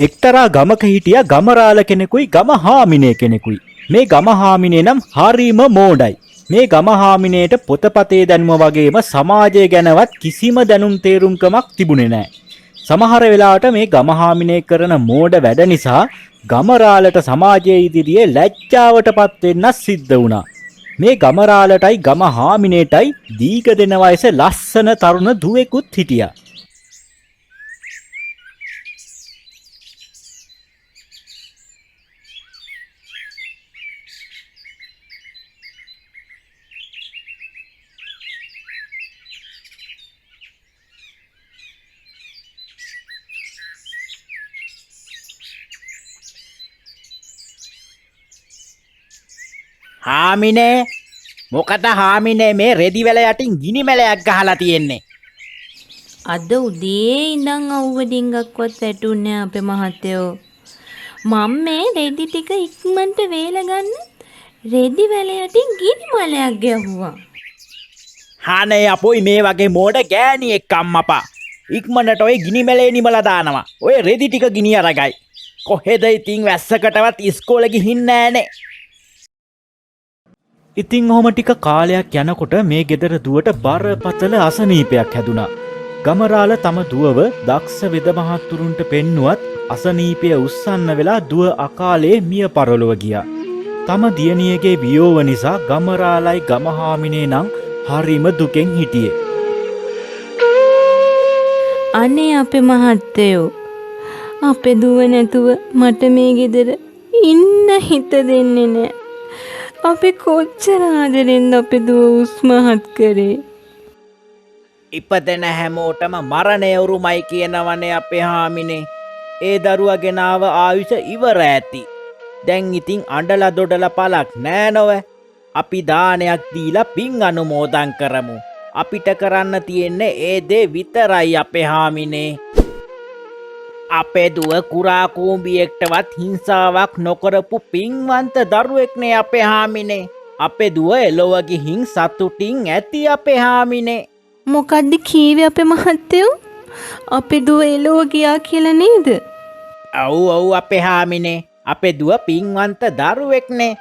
එක්තරා ගමක හිටියා ගමරාල කෙනෙකුයි ගමහාමිනේ කෙනෙකුයි. මේ ගමහාමිනේ නම් හරිම මෝඩයි. මේ ගමහාමිනේට පොතපතේ දැනුම වගේම සමාජය ගැනවත් කිසිම දැනුම් තේරුම්කමක් තිබුණේ නැහැ. සමහර වෙලාවට මේ ගමහාමිනේ කරන මෝඩ වැඩ නිසා ගමරාලට සමාජයේ ඉදිරියේ ලැජ්ජාවටපත් වෙන්න සිද්ධ වුණා. මේ ගමරාලටයි ගමහාමිනේටයි දීග දෙන වයසේ ලස්සන තරුණ දුවෙකුත් හිටියා. හාමිනේ මොකද හාමිනේ මේ රෙදි වැල යටින් ගිනි මැලයක් ගහලා තියෙන්නේ? අද උදේ ඉඳන් අවුව ඩිංගක්වත් වැටුන්නේ අපේ මහත්තයෝ. මම මේ රෙදි ටික ඉක්මනට වේල ගන්න රෙදි වැල යටින් ගිනි මලයක් ගැහුවා. හානේ අපොයි මේ වගේ මෝඩ ගෑණියෙක් අම්මපා. ඉක්මනට ඔය ගිනි මැලේ නිමලා දානවා. ඔය රෙදි ටික ගිනි අරගයි. කොහෙද ඉතින් වැස්සකටවත් ඉස්කෝලේ ගිහින් නෑනේ. ඉතින් ඔහොම ටික කාලයක් යනකොට මේ ගෙදර දුවට බරපතල අසනීපයක් හැදුනා. ගමරාල තම දුවව දක්ෂ වෙද මහත්තුරුන්ට පෙන්නුවත් අසනීපය උස්සන්න වෙලා දුව අකාලේ මිය පරලොව ගියා. තම දියණියගේ වියෝව නිසා ගමරාලයි ගමහාමිනේ නම් හරිම දුකෙන් හිටියේ. අනේ අපේ මහත්තයෝ අපේ දුව නැතුව මට මේ ගෙදර ඉන්න හිත දෙන්නේ නෑ. අපි කොච්චර ආදරෙන්ද අපේ දුව උස්මහත් කරේ. ඉපදෙන හැමෝටම මරණය උරුමයි කියනවනේ අපේ හාමිනේ. ඒ දරුවා ගෙනාව ආයුෂ ඉවර ඇති. දැන් ඉතින් අඬලා දොඩලා පළක් නෑ නොව. අපි දානයක් දීලා පින් අනුමෝදන් කරමු. අපිට කරන්න තියෙන්නේ ඒ දේ විතරයි අපේ හාමිනේ. අපේ දුව කුරා කූඹියෙක්ටවත් හිංසාවක් නොකරපු පින්වන්ත දරුවෙක්නේ අපේ හාමිනේ. අපේ දුව එලොව ගිහින් සතුටින් ඇති අපේ හාමිනේ. මොකද්ද කීවේ අපේ මහත්තයෝ? අපේ දුව එලෝ ගියා කියලා නේද? ඔව් අපේ හාමිනේ. අපේ දුව පින්වන්ත දරුවෙක්නේ.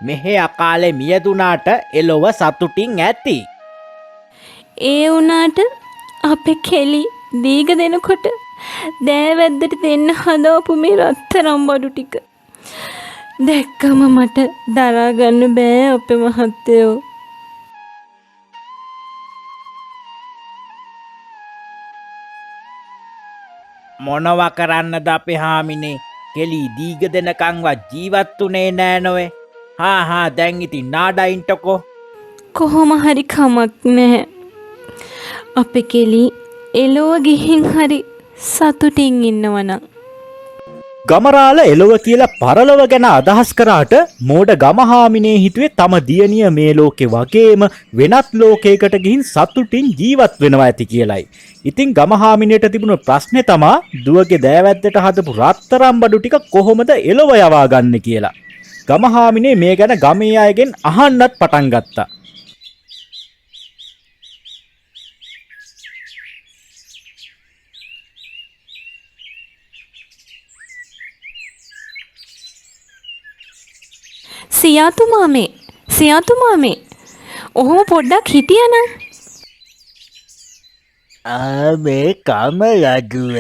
මෙහෙ අකාලේ මියදුනාට එලොව සතුටින් ඇති. ඒ වුණාට අපේ කෙලි දීග දෙනකොට දෑවැද්දට දෙන්න හදාපු මේ රත්තරම් බඩු ටික දැක්කම මට දරා ගන්න බෑ අපේ මහත්තයෝ. මොනවා කරන්නද අපේ හාමිනේ? කෙලි දීග දෙනකන්වත් ජීවත් උනේ නෑ නොවේ. හා දැන් ඉතින් නාඩයින්ටකෝ. කොහොම හරි කමක් නැහැ. අපේ කෙලි එලෝ ගිහින් හරි සතුටින් ඉන්නවනම්. ගමරාල එලොව කියලා පරලොව ගැන අදහස් කරාට මෝඩ ගමහාමිනේ හිතුවේ තම දියණිය මේ ලෝකේ වගේම වෙනත් ලෝකයකට ගිහින් සතුටින් ජීවත් වෙනවා ඇති කියලයි. ඉතින් ගමහාමිනේට තිබුණු ප්‍රශ්නේ තමා දුවගේ දෑවැද්දට හදපු රත්තරම් බඩු ටික කොහොමද එලොව යවා ගන්න කියලා. ගමහාමිනේ මේ ගැන ගමේ අයගෙන් අහන්නත් පටන් ගත්තා. සියාතුමාමේ ඔහොම පොඩ්ඩක් හිටියනම්. මේ කමලදුව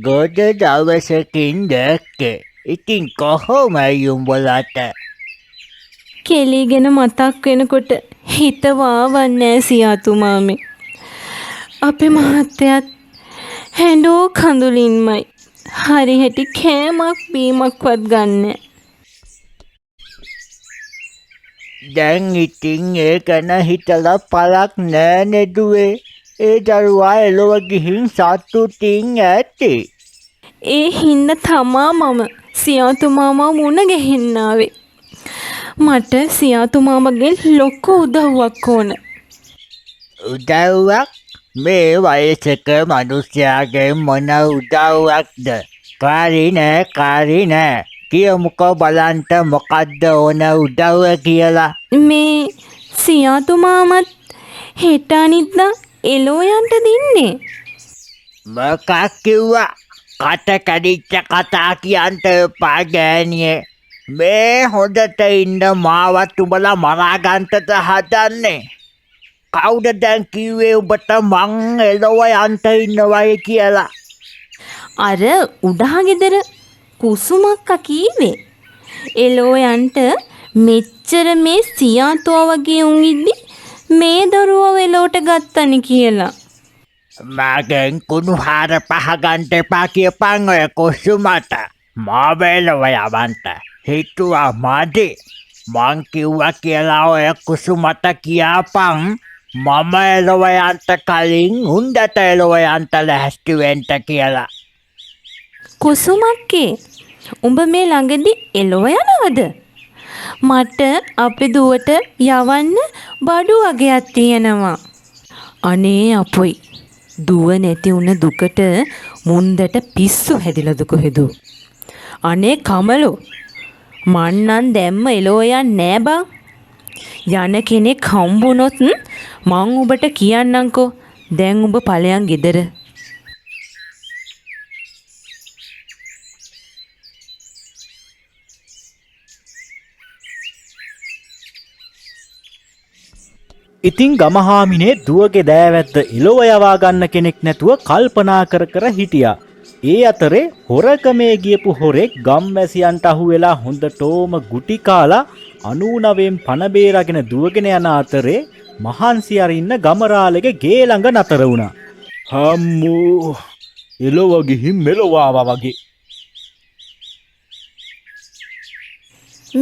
ගොඩ දවසකින් දැක්කේ. ඉතින් කොහොමයි උඹලට? කෙලී ගැන මතක් වෙනකොට හිත වාවන්නේ සියාතුමාමේ. අපේ මහත්තයත් හැඬෝ කඳුලින්මයි හරි හැටි කෑමක් බීමක්වත් ගන්නෑ. දැන් ඉතින් ඒ ගැන හිතලා පළක් නෑ නෙදුවේ. ඒ දරුවා එලොව ගිහින් සතුටින් ඇති. ඒ හින්දා තමා මම සියාතුමාම මුණ ගැහෙන්නාවේ. මට සියාතුමාමගෙන් ලොකු උදව්වක් ඕන. උදව්වක්? මේ වයසක මිනිස්යාගෙන් මොන උදව්වක්ද? කාරි නෑ. කියමුකෝ බලන්ට මොකද්ද ඕන උදව්ව කියලා. මේ සියාතුමාමත් හෙට අනිද්දා එලෝ යන්න දින්නේ. මොකක් කිව්වා? කට කැඩිච්ච කතා කියන්ට එපා ගෑනියේ. මේ හොඳට ඉන්න මාවත් උඹලා මරාගන්ටද හදන්නේ. කවුද දැන් කිව්වේ උඹට මං එළව යන්ට ඉන්නවයි කියලා? අර උඩහා ගෙදර කුසුමක්කා කීවේ එලෝ යන්ට මෙච්චර මේ සියාතෝ වගේ උන් ඉද්දි මේ දරුවව එලෝට ගත්තනි කියලා. මගෙන් කුණුහාර පහගන්ට එපා කියපන් ඔය කුසුමට. මාව එළව යවන්ට හිතුවා මදි. මං කිව්වා කියලා ඔය කුසුමට කියාපන් මම එළව යන්ට කලින් උන්දට එළව යන්ට ලැහැස්ති වෙන්න කියලා. කුසුමක්කේ උඹ මේ ළඟදී එලෝ යනවද? මට අපේ දුවට යවන්න බඩු වගේක් තියෙනවා. අනේ අපොයි දුව නැති වුණ දුකට මුන්දට පිස්සු හැදිලාද කොහෙද? අනේ කමලෝ මන්නම් දැම්ම එලෝ යන්නේ නෑ බං. යන කෙනෙක් හම්බුනොත් මං ඔබට කියන්නම්කෝ. දැන් ඔබ ඵලයන් ගෙදර. ඉතින් ගමහාමිනේ දුවගේ දෑවැද්ද එලොව යවා ගන්න කෙනෙක් නැතුව කල්පනා කර කර හිටියා. ඒ අතරේ හොරකමේ ගියපු හොරෙක් ගම්වැසියන්ට අහු වෙලා හොඳටම ගුටි කාලා 99න් පණ බේරගෙන දුවගෙන යන අතරේ මහන්සි අරින්න ගමරාලගේ ගේ ළඟ නතර වුණා. හම්මෝ එලොව ගිහින් මෙලොව ආවා වගේ.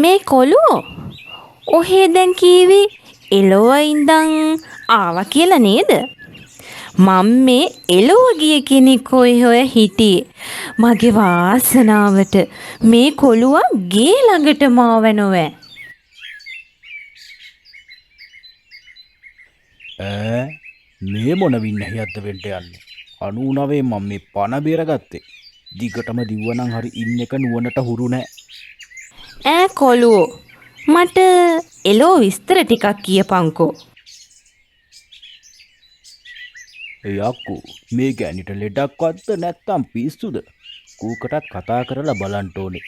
මේ කොළුවෝ ඔහේ දැන් කීවේ එලොව ඉඳන් ආවා කියලා නේද? මම මේ එලොව ගිය කෙනෙක් හොය හිටියේ. මගේ වාසනාවට මේ කොළුවා ගේ ළඟට මාවනොවෑ. මේ මොන වින්නහියක්ද වෙන්න යන්නේ? 99 මම මේ පණ බේරගත්තේ. දිගටම දිව්වනම් හරි ඉන්න එක නුවණට හුරු නෑ. ඈ කොළුවෝ මට එලෝ විස්තර ටිකක් කියපන්කෝ. යක්කු මේ ගෑනිට ලෙඩක්වත්ද නැත්තම් පිස්සුද? කූකටත් කතා කරලා බලන්න ඕනේ.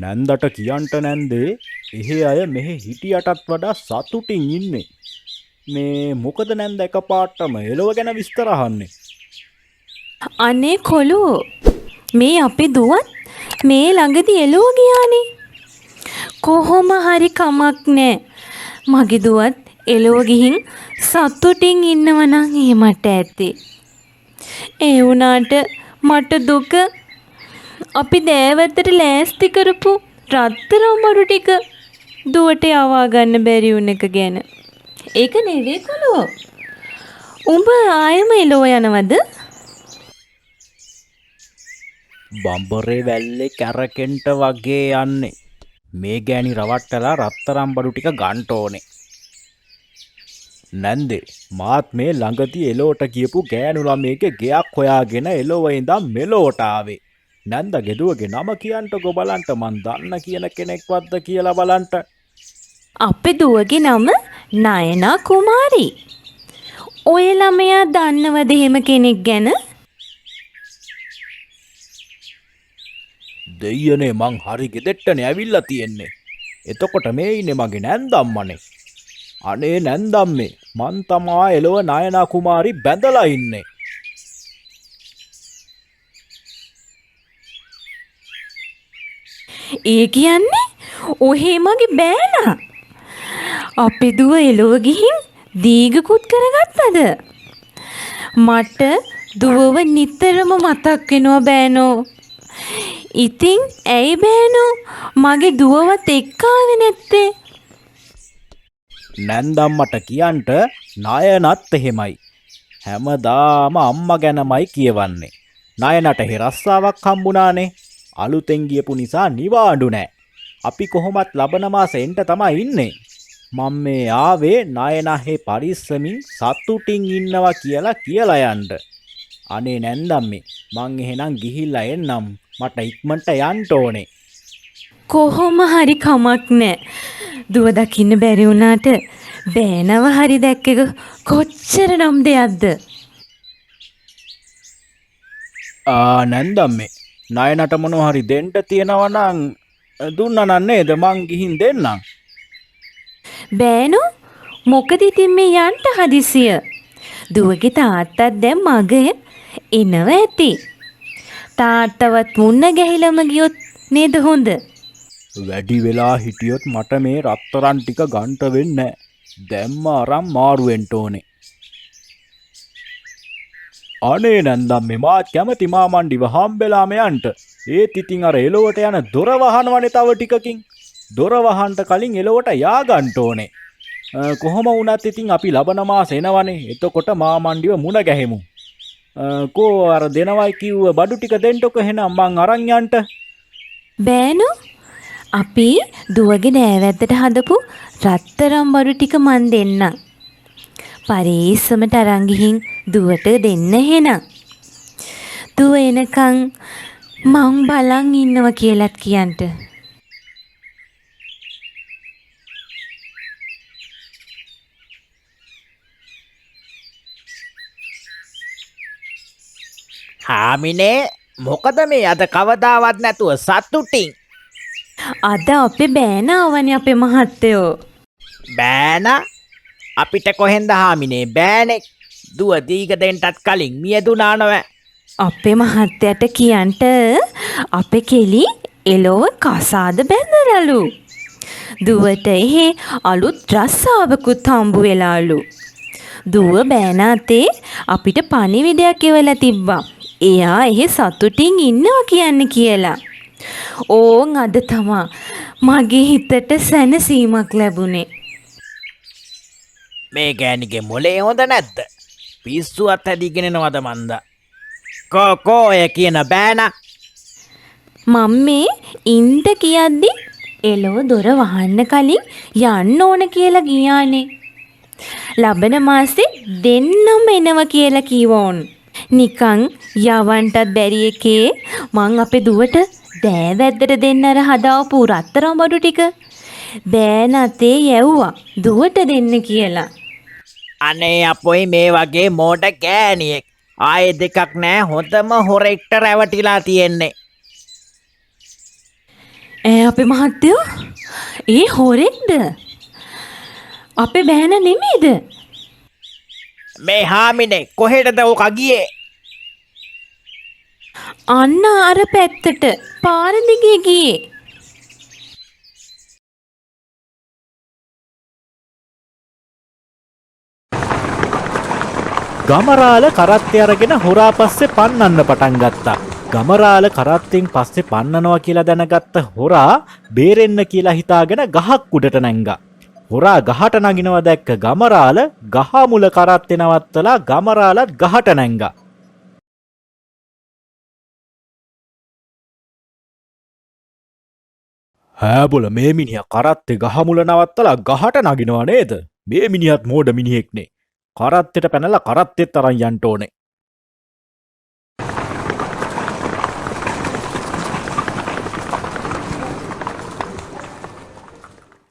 නැන්දට කියන්ට නැන්දේ එහෙ අය මෙහෙ හිටියටත් වඩා සතුටින් ඉන්නේ. මේ මොකද නැන්ද එකපාරටම එලොව ගැන විස්තර අහන්නේ? අනේ කොළුවෝ මේ අපි දුවත් මේ ළඟදී එලෝ ගියානේ. කොහොම හරි කමක් නෑ. මගේ දුවත් එලෝ ගිහින් සතුටින් ඉන්නව නම් එහෙමට ඇති. ඒ වුණාට මට දුක අපි දෑවැද්දට ලෑස්ති කරපු රත්තරන් බඩු ටික දුවට යවා ගන්න බැරි වුණ එක ගැන. ඒක නෙවෙයි කොළුවෝ. උඹ ආයෙම එලෝ යනවද? බම්බරේ වැල්ලේ කැරකෙන්ට වගේ යන්නේ. මේ ගෑණි රවට්ටලා රත්තරන් බඩු ටික ගන්න ඕනේ. නැන්දේ මාත් මේ ළඟදී එලෝට කියපු ගෑනු ළමයේගේ ගෙයක් හොයාගෙන එලොව ඉඳන් මෙලෝට ආවේ. නැන්දගේ දුවගේ නම කියන්ටකෝ බලන්න මන් දන්න කියන කෙනෙක්වත්ද කියලා බලන්න. අපේ දුවගේ නම නයනා කුමාරි. ඔය ළමයා දන්නවද එහෙම කෙනෙක් ගැන? දෙයියනේ මං හරි ගෙදෙට්ටනේ ඇවිල්ලා තියෙන්නේ. එතකොට මේ ඉන්නේ මගේ නැන්දම්මනේ. අනේ නැන්දම්මේ මං තමා එලොව නයනා කුමාරි බැඳලා ඉන්නේ. ඒ කියන්නේ ඔහේ මගේ බෑනා. අපේ දුව එලොව ගිහින් දීගකුත් කරගත්තද? මට දුවව නිතරම මතක් වෙනවා බෑනෝ. ඉතින් ඇයි බෑනෝ මගේ දුවවත් එක්ක ආවේ නැත්තේ? නැන්දම්මට කියන්ට නයනත් එහෙමයි. හැමදාම අම්මා ගැනමයි කියවන්නේ. නයනට හිරස්සාවක් හම්බුණානේ. අලුතෙන් ගියපු නිසා නිවාඩු නෑ. අපි කොහොමත් ලබන මාසේ එන්න තමයි ඉන්නේ. මම මේ ආවේ නයනහේ පරිස්සමින් සතුටින් ඉන්නවා කියලා යන්න. අනේ නැන්දම්මේ මං එහෙනම් ගිහිල්ලා එන්නම්. මට ඉක්මනට යන්න ඕනේ. කොහොම හරි කමක් නෑ. දුව දකින්න බැරි වුණාට බෑනව හරි දැක්ක එක කොච්චර නම් දෙයක්ද? නැන්දම් මේ ණයනට මොනවා හරි දෙන්න තියෙනවා නම් දුන්නා නම් නේද මං ගිහින් දෙන්නම්. බෑනෝ මොකද ඉතින් මේ යන්න හදිසිය? දුවගේ තාත්තත් දැන් මග එනව ඇති. තාත්තවත් මුන්න ගැහිලම ගියොත් නේද හොඳ? වැඩි වෙලා හිටියොත් මට මේ රත්තරන් ටික ගන්ට වෙන්නේ නැහැ. දැම්ම අරන් මාරු වෙන්න ඕනේ. අනේ නැන්දම් මේ මාත් කැමති මාමණ්ඩිව හම්බෙලාම යන්න. ඒත් ඉතින් අර එලොවට යන දොර වහනවනේ තව ටිකකින්. දොර වහන්න කලින් එලොවට යා ගන්න ඕනේ. කොහොම වුණත් ඉතින් අපි ලබන මාස එනවනේ. එතකොට මාමණ්ඩිව මුණ ගැහෙමු. කෝ අර දෙනවයි කිව්ව බඩු ටික දෙන්නකො එහෙනම් මං අරන් යන්න. බෑනෝ අපි දුවගේ නෑවැද්දට හදපු රත්තරම් බඩු ටික මන් දෙන්නම්. පරීස්සමට අරන් ගිහින් දුවට දෙන්න එහෙනම්. දුව එනකන් මං බලන් ඉන්නවා කියලාත් කියන්න. හාමිනේ මොකද මේ අද කවදාවත් නැතුව සතුටින්? අද අපේ බෑන ආවනේ අපේ මහත්තයෝ. බෑන අපිට කොහෙන්ද හාමිනේ බෑනෙක්? දුව දීග දෙන්නටත් කලින් මියදුනා නොවැ. අපේ මහත්තයට කියන්ට අපේ කෙලි එලොව කසාද බැඳරලු. දුවට එහෙ අලුත් රස්සාවකුත් හම්බු වෙලාලු. දුව බෑන අතේ අපිට පණිවිඩයක් එවලා තිබ්බා. එයා එහෙ සතුටින් ඉන්නවා කියන්න කියලා. ඕන් අද තමා මගේ හිතට සැනසීමක් ලැබුණේ. මේ ගෑනිගේ මොලේ හොඳ නැද්ද? පිස්සු අත්හැදීගෙනනවද මන්ද? කෝ ඔය කියන බෑන? මම මේ ඉන්ට කියද්දි එලොව දොර වහන්න කලින් යන්න ඕන කියලා ගියානේ. ලබන මාසේ දෙන්නම එනවා කියලා කිව්වෝන්. නිකන් යවන්ටත් බැරි එකේ මං අපේ දුවට දෑවැද්දට දෙන්න අර හදාවපු රත්තරන් බඩු ටික බෑන අතේ යැව්වා දුවට දෙන්න කියලා. අනේ අපොයි මේ වගේ මෝඩ ගෑනියෙක්. ආයේ දෙකක් නෑ හොඳම හොරෙක්ට රැවටිලා තියෙන්නේ. අපේ මහත්තයෝ ඒ හොරෙක්ද? අපේ බෑන නෙමේද? මේ හාමිනේ කොහෙටද ඔක ගියේ? අන්න අර පැත්තට පාර දිගේ ගියේ. ගමරාල කරත්තය අරගෙන හොරා පස්සේ පන්නන්න පටන් ගත්තා. ගමරාල කරත්තෙන් පස්සේ පන්නනවා කියලා දැනගත්ත හොරා බේරෙන්න කියලා හිතාගෙන ගහක් උඩට නැංගා. හොරා ගහට නගිනවා දැක්ක ගමරාල ගහ මුල කරත්තේ නවත්තලා ගමරාලත් ගහට නැංගා. හැබොල මේ මිනිහා කරත්තේ ගහ මුල නවත්තලා ගහට නගිනවා නේද? මේ මිනිහත් මෝඩ මිනිහෙක්නේ. කරත්තෙට පැනලා කරත්තෙත් අරන් යන්න ඕනේ.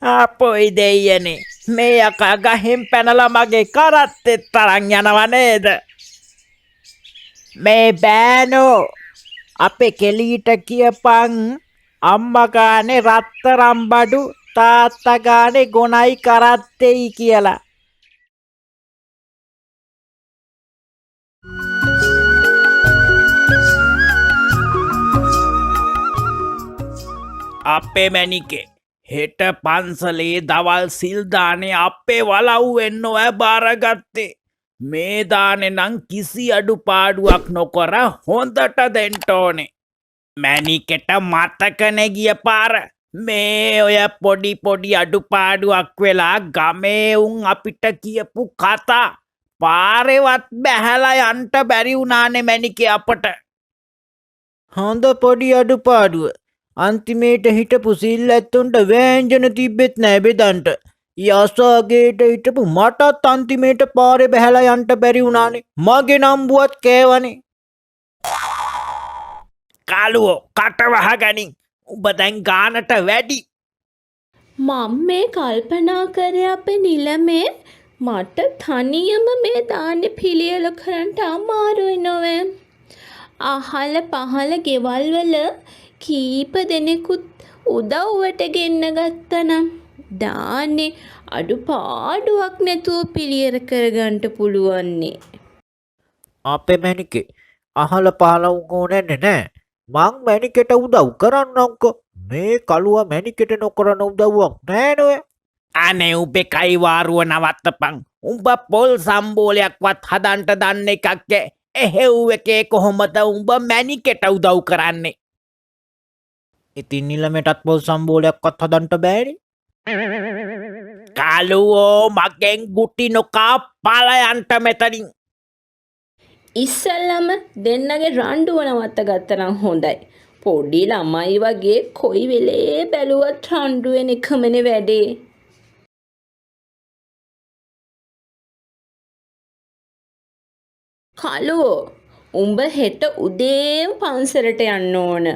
අපොයි දෙයියනේ මේ යකා ගහෙන් පැනලා මගේ කරත්තෙත් අරන් යනවා නේද? මේ බෑනෝ අපේ කෙලීට කියපන් අම්මා ගානේ රත්තරන් බඩු තාත්තා ගානේ ගොනයි කරත්තෙයි කියලා. අපේ මැනිකේ හෙට පන්සලේ දවල් සිල් දානේ අපේ වලව්වෙන්න ඔය බාරගත්තේ. මේ දානේ නම් කිසි අඩුපාඩුවක් නොකර හොඳට දෙන්න ඕනේ. මැනිකෙට මතකනේ ගිය පාර මේ ඔය පොඩි අඩුපාඩුවක් වෙලා ගමේ උන් අපිට කියපු කතා පාරේවත් බැහැලා යන්න බැරි වුණානේ මැනිකේ අපට. හොඳ පොඩි අඩුපාඩුව අන්තිමේට හිටපු සිල්ලැත්තුන්ට වෑංජන තිබ්බෙත් නෑ බෙදන්ට. යසාගේට හිටපු මටත් අන්තිමේට පාරේ බැහැලා යන්න බැරි වුණානේ. මගේ නම්බුවත් කෑවනේ. කාලුවෝ කටවහගනින් උඹ දැන් ගානට වැඩි. මම මේ කල්පනා කරේ අපේ නිලමේ මට තනියම මේ දාන්නේ පිළියෙල කරන්න අමාරුයි නොවේ. අහල පහල ගෙවල් වල කීප දෙනෙකුත් උදව්වට ගෙන්න ගත්තනම් දාන්නේ අඩුපාඩුවක් නැතුව පිළියෙර කරගන්න පුළුවන්නේ. අපේ මැනිකේ අහල පහල උගෝනේ නෑ. මං මැනිකෙට උදව් කරන්නම්කෝ. මේ කළුවා මැනිකෙට නොකරන උදව්වක් නෑ නෝය. අනේ උඹේ කයිවාරුව නවත්තපන්. උඹ පොල් සම්බෝලයක්වත් හදන්න දන්න එකක් එහෙව් එකේ කොහොමද උඹ මැනිකෙට උදව් කරන්නේ? ඉතින් නිලමෙටත් පොල් සම්බෝලයක්වත් හදන්න බෑනේ. කළුවෝ මගෙන් ගුටි නොකා පලයන්ට මෙතනින්. ඉස්සල්ලම දෙන්නගේ රණ්ඩුව නවත්ත ගත්තනම් හොඳයි. පොඩි ළමයි වගේ කොයි වෙලේ බැලුවත් රණ්ඩු වෙන එකමනේ වැඩේ. කළුවෝ උඹ හෙට උදේම පන්සලට යන්න ඕන.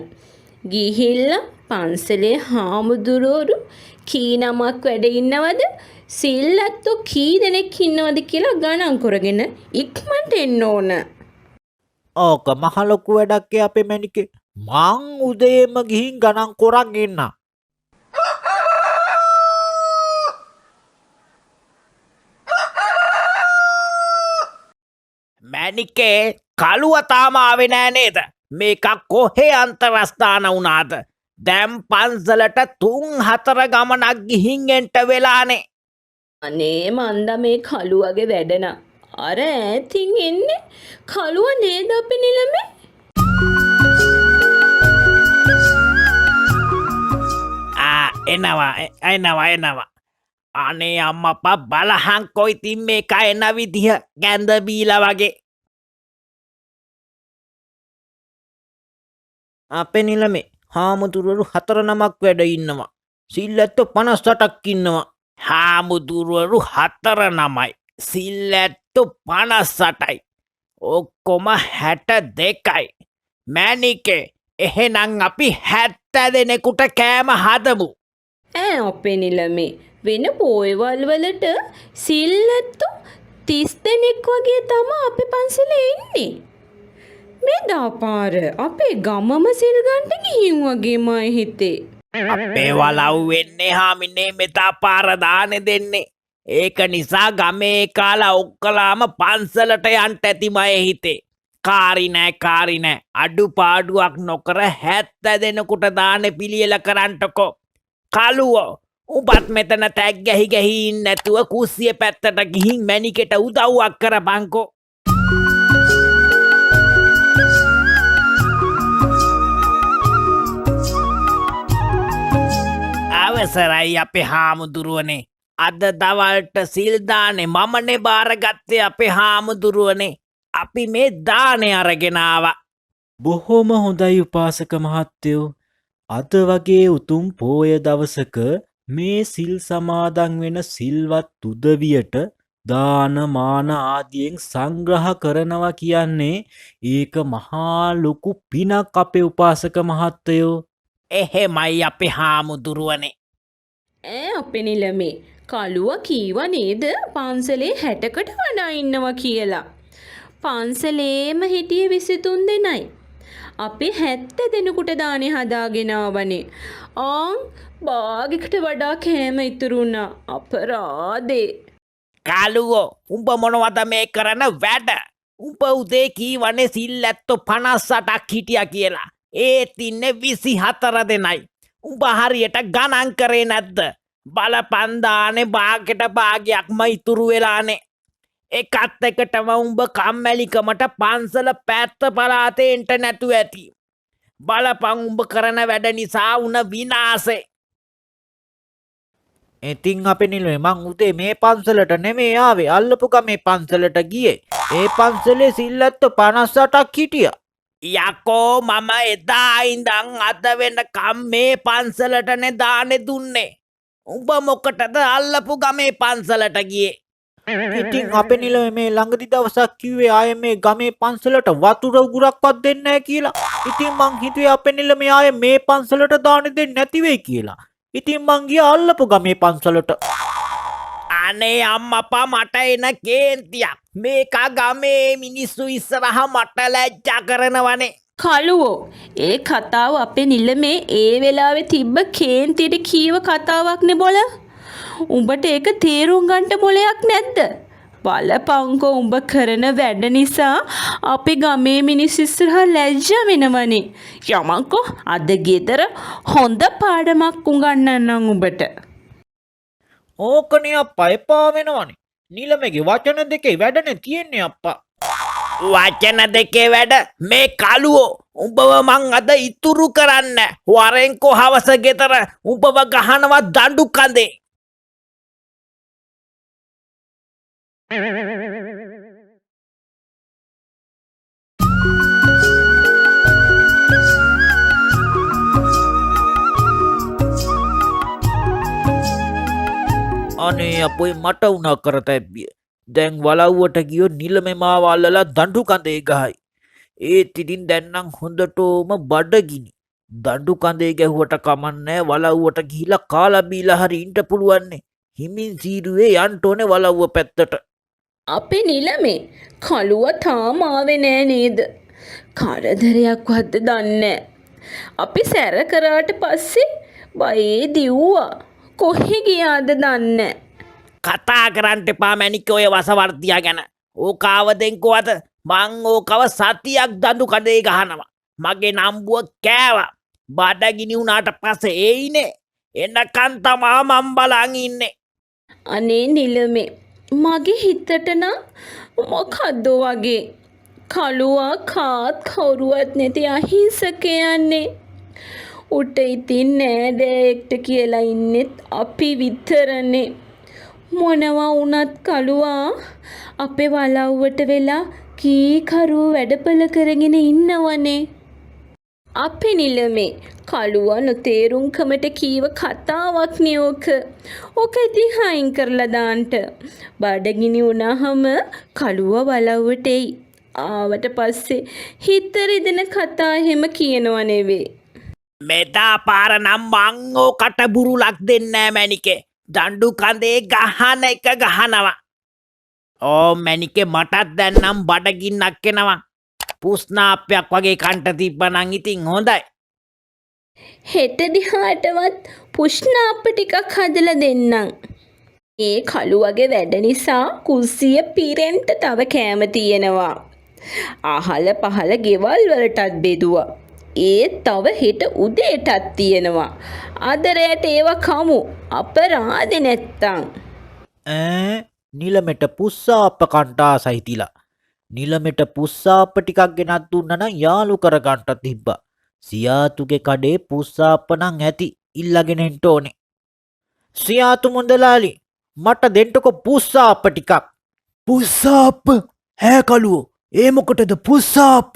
ගිහිල්ලා පන්සලේ හාමුදුරුවරු කී නමක් වැඩ ඉන්නවද? සිල්ලත්තෝ කී දෙනෙක් ඉන්නවද කියලා ගණන් කරගෙන ඉක්මනට එන්න ඕන. ඕක මහ ලොකු වැඩක් අපේ මැනිකේ. මං උදේම ගිහින් ගණන් කරන් එන්න. මැනිකේ කළුව තාම ආවේ නෑ නේද? මේක කොහේ අන්තරස්ථාන වුණාද? දැන් පන්සලට 3-4 ගමනක් ගිහින් එන්ට වෙලානේ. අනේ මන්ද මේ කළුවගේ වැඩන. අර ඈතින් එන්නේ කළුව නේද අපේ නිලමේ? එනවා. අනේ අම්මපා බලහංකෝ ඉතින් මේක එන විදිහ ගැඳ බීලා වගේ. අපේ නිලමේ හාමුදුරුවරු 4 නමක් වැඩ ඉන්නවා. සිල්ලැත්තෝ 58ක් ඉන්නවා. හාමුදුරුවරු 4 නමයි. සිල්ලැත්තෝ 58යි. ඔක්කොම 62යි. මැනිකේ එහෙනම් අපි 70 දෙනෙකුට කෑම හදමු. අපේ නිලමේ වෙන පොයවල් වලට සිල්ලත්තු 30 දෙනෙක් වගේ තමයි අපේ පන්සලේ ඉන්නේ. මේ දාපාර අපේ ගමම සිල් ගන්නට ගිහින් වගේ මම හිතේ. අපේ වලව් වෙන්නේ හාමිනේ මෙතා පාර දානේ දෙන්නේ. ඒක නිසා ගමේ කාලා ඔක්කොලාම පන්සලට යන්න ඇති මම හිතේ. කාරි නෑ අඩුපාඩුවක් නොකර 70 දෙනෙකුට දානේ පිළියෙල කරන්නකෝ. කළුවෝ උඹත් මෙතන තැග් ගැහි ඉන්න නැතුව කුස්සිය පැත්තට ගිහින් මැනිකෙට උදව්වක් කරපන්කෝ. අවසරයි අපේ හාමුදුරුවනේ. අද දවල්ට සිල් දානේ මමනේ බාරගත්තේ අපේ හාමුදුරුවනේ. අපි මේ දානේ අරගෙන ආවා. බොහොම හොඳයි උපාසක මහත්තයෝ. අද වගේ උතුම් පෝය දවසක මේ සිල් සමාදන් වෙන සිල්වත් උදවියට දාන මාන ආදියෙන් සංග්‍රහ කරනවා කියන්නේ ඒක මහා ලොකු පිනක් අපේ උපාසක මහත්තයෝ. එහෙමයි අපේ හාමුදුරුවනේ. අපේ නිලමේ කළුව කීව නේද පන්සලේ 60කට වඩා ඉන්නවා කියලා. පන්සලේම හිටියේ 23 දෙනයි. අපි 70 දෙනෙකුට දානේ හදාගෙන ආවනේ. භාගයකට වඩා කෑම ඉතුරු වුණා. අපරාදේ. කළුවෝ උඹ මොනවද මේ කරන වැඩ? උඹ උදේ කීවනේ සිල්ලැත්තෝ 58ක් හිටියා කියලා. ඒත් ඉන්නේ 24 දෙනයි. උඹ හරියට ගණන් කරේ නැද්ද? බලපන් දානේ භාගයට භාගයක්ම ඉතුරු වෙලානේ. එකත් එකටම උඹ කම්මැලිකමට පන්සල පැත්ත පලාතේ එන්ට නැතු ඇති. බලපන් උඹ කරන වැඩ නිසා වුණ විනාසේ. ඉතින් අපේ නිලමේ මං උදේ මේ පන්සලට නෙමෙයි ආවේ අල්ලපු ගමේ පන්සලට ගියේ. ඒ පන්සලේ සිල්ලැත්තෝ 58ක් හිටියා. යකෝ මම එදා ඉඳන් අද වෙනකම් මේ පන්සලටනේ දානේ දුන්නේ. උඹ මොකටද අල්ලපු ගමේ පන්සලට ගියේ? ඉතින් අපේ නිලමේ මේ ළඟදි දවසක් කිව්වේ ආයේ මේ ගමේ පන්සලට වතුර උගුරක්වත් දෙන්නේ නැහැ කියලා. ඉතින් මං හිතුවේ අපේ නිලමේ ආයේ මේ පන්සලට දාන්නේ දෙන්නේ නැති වෙයි කියලා. ඉතින් මං ගියා අල්ලපු ගමේ පන්සලට. අනේ අම්මපා මට එන කේන්තියක්. මේකා ගමේ මිනිස්සු ඉස්සරහ මට ලැජ්ජා කරනවනේ. කළුවෝ ඒ කතාව අපේ නිලමේ ඒ වෙලාවේ තිබ්බ කේන්තියට කීව කතාවක්නේ බොල. උඹට ඒක තේරුම් ගන්න මොලයක් නැද්ද? බලපංකෝ උඹ කරන වැඩ නිසා අපේ ගමේ මිනිස්සු ඉස්සරහා ලැජ්ජා වෙනවනේ. යමන්කෝ අද ගෙදර හොඳ පාඩමක් උගන්වන්නම් උඹට. ඕකනේ අප්පා එපා වෙනවනේ. නිලමේගේ වචන දෙකේ වැඩනේ තියෙන්නේ අප්පා. වචන දෙකේ වැඩ මේ කළුවෝ උඹව මං අද ඉතුරු කරන්න. වරෙන්කෝ හවස ගෙදර උඹව ගහනවා දඬු කඳේ. අනේ අපොයි මට වුණා කරතැබ්බිය. දැන් වලව්වට ගියෝ නිලමේ මාව අල්ලලා දඬු කඳේ ගහයි. ඒත් ඉතින් දැන් නම් හොඳටම බඩගිනි. දඬු කඳේ ගැහුවට කමන්නේ වලව්වට ගිහිලා කාලා බීලා හරි ඉන්න පුළුවන්නේ. හිමින් සීරුවේ යන්න ඕනේ වලව්ව පැත්තට. අපේ නිලමේ කළුව තාම ආවේ නෑ නේද? කරදරයක් වද්ද දන්නේ. අපි සැර කරාට පස්සේ බයේ දිව්වා. කොහෙ ගියාද දන්නේ. කතා කරන්න එපා මැනික ඔය වසවර්තියා ගැන. ඕකාව දෙන්කෝ අද මං ඕකව සතියක් දඬු කඩේ ගහනවා. මගේ නම්බුව කෑවා. බඩගිනි වුණාට පස්සේ ඒයිනේ. එන්නකන් තමා මං බලන් ඉන්නේ. අනේ නිලමේ මගේ හිතට නම් මොකද්ද වගේ. කළුවා කාත් කවුරුවත් නැති අහිංසකයන්නේ. උට ඉතින් නෑදෑයෙක්ට කියලා ඉන්නෙත් අපි විතරනේ. මොනවා වුණත් කළුවා අපේ වලව්වට වෙලා කීකරු වැඩපල කරගෙන ඉන්නවනේ. අපේ නිලමේ කළුවා නොතේරුම්කමට කීව කතාවක් නේ ඕක. ඕක ඉතින් හයින් කරලා දාන්න. බඩගිනි වුණාම කළුවා වලව්වට එයි. ආවට පස්සේ හිත රිදෙන කතා එහෙම කියනව නෙවෙයි. මෙදා පාර නම් මං ඕකට බුරුලක් දෙන්නෑ මැනිකේ. දඬු කඳේ ගහන එක ගහනවා. ඕ මැනිකේ මටත් දැන් නම් බඩගින්නක් එනවා. පුස්නාප්පයක් වගේ කන්ට තිබ්බනම් ඉතින් හොඳයි. හෙට දිහාටවත් පුෂ්නාප්ප ටිකක් හදලා දෙන්නම්. ඒ කළුවගේ වැඩ නිසා කුස්සිය පිරෙන්ට තව කෑම තියෙනවා. අහල පහල ගෙවල් වලටත් බෙදුවා. ඒත් තව හෙට උදේටත් තියෙනවා. අද රැට ඒවා කමු අපරාධේ නැත්තම්. නිලමෙට පුස්සාප්ප කන්ටා සහිතිලා. නිලමෙට පුස්සාප්ප ටිකක් ගෙනත් දුන්නා නම් යාළු කරගන්න තිබ්බා. සියාතුගේ කඩේ පුස්සාප්ප නම් ඇති ඉල්ලගෙන එන්න ඕනේ. සියාතු මුන්දලාලි මට දෙන්නකො පුස්සාප්ප ටිකක්. පුස්සාප්ප ඈ කළුවෝ ඒ මොකටද පුස්සාප්ප?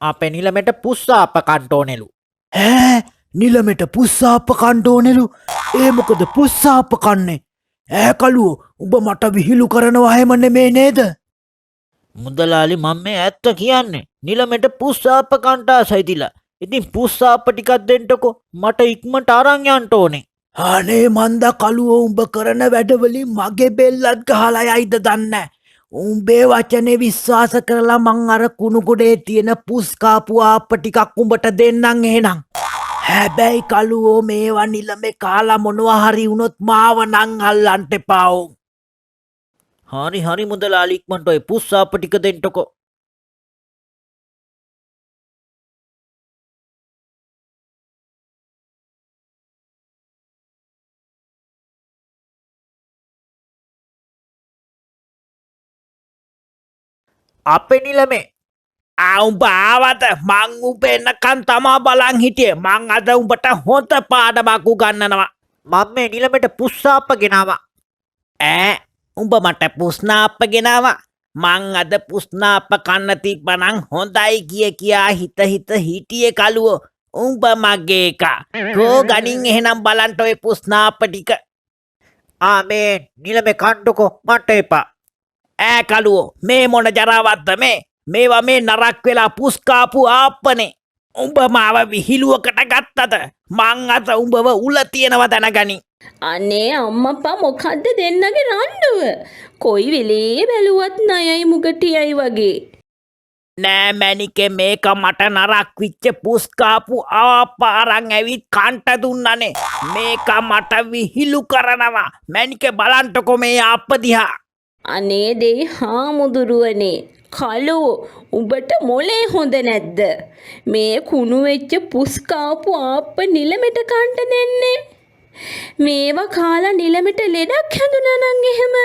අපේ නිලමෙට පුස්සාප්ප කන්න ඕනෙලු. ඈ නිලමෙට පුස්සාප්ප කන්න ඕනෙලු. ඒ මොකද පුස්සාප්ප කන්නේ? ඈ කළුවෝ උඹ මට විහිළු කරනවා හැම නෙමේ නේද? මුදලාලි මම මේ ඇත්ත කියන්නේ. නිලමෙට පුස්සාප්ප කන්ටා සයිතිලා. ඉතින් පුස්සාප්ප ටිකක් දෙන්නකො මට ඉක්මනට අරන් යන්න ඕනේ. අනේ මන්ද කළුවෝ උඹ කරන වැඩවලින් මගේ බෙල්ලත් ගහලා යයිද දන්නේ. උඹේ වචනේ විශ්වාස කරලා මං අර කුණු ගොඩේ තියෙන පුස් කාපු ආප්ප ටිකක් උඹට දෙන්නම් එහෙනම්. හැබැයි කළුවෝ මේවා නිලමේ කාලා මොනවා හරි වුණොත් මාව නං අල්ලන්න එපා. හරි හරි මුදලාලි ඉක්මනට ඔය පුස්සාප්ප ටික දෙන්නකො. අපේ නිලමේ උඹ ආවද? මං උඹ එන්නකන් තමා බලන් හිටියේ. මං අද උඹට හොඳ පාඩමක් උගන්වනවා. මම මේ නිලමෙට පුස්සාප්ප ගෙනාවා. උඹ මට පුස්නාප්ප ගෙනාවා. මං අද පුස්නාප්ප කන්න තිබ්බනම් හොඳයි කියා හිත හිටියේ කළුවෝ. උඹ මගේ එකා. කෝ ගනින් එහෙනම් බලන්න ඔය පුස්නාප්ප ටික. මේ නිලමේ කන්නකො මට එපා. කළුවෝ මේ මොන ජරාවත්ද මේ? මේවා මේ නරක් වෙලා පුස්කාපු ආප්පනේ. උඹ මාව විහිළුවකට ගත්තද? මං අත උඹව උල තියනවා දැනගනි. අනේ අම්මපා මොකද්ද දෙන්නගේ රණ්ඩුව? කොයි වෙලේ බැලුවත් නයයි මුගටියයි වගේ. නෑ මැනිකේ මේක මට නරක් විච්ච පුස්කාපු ආපාරං ඇවිත් කන්ට දුන්නනේ. මේක මට විහිළු කරනවා. මැනිකේ බලන්ටකො මේ ආප්ප දිහා. අනේ දෙයි හාමුදුරුවනේ කලෝ උඹට මොලේ හොඳ නැද්ද? මේ කුණු වෙච්ච පුස්කාපු ආප්ප නිලමෙට කන්ට දෙන්නේ. මේවා කාලා නිලමෙට ලෙඩක් හැදුනා නම් එහෙම.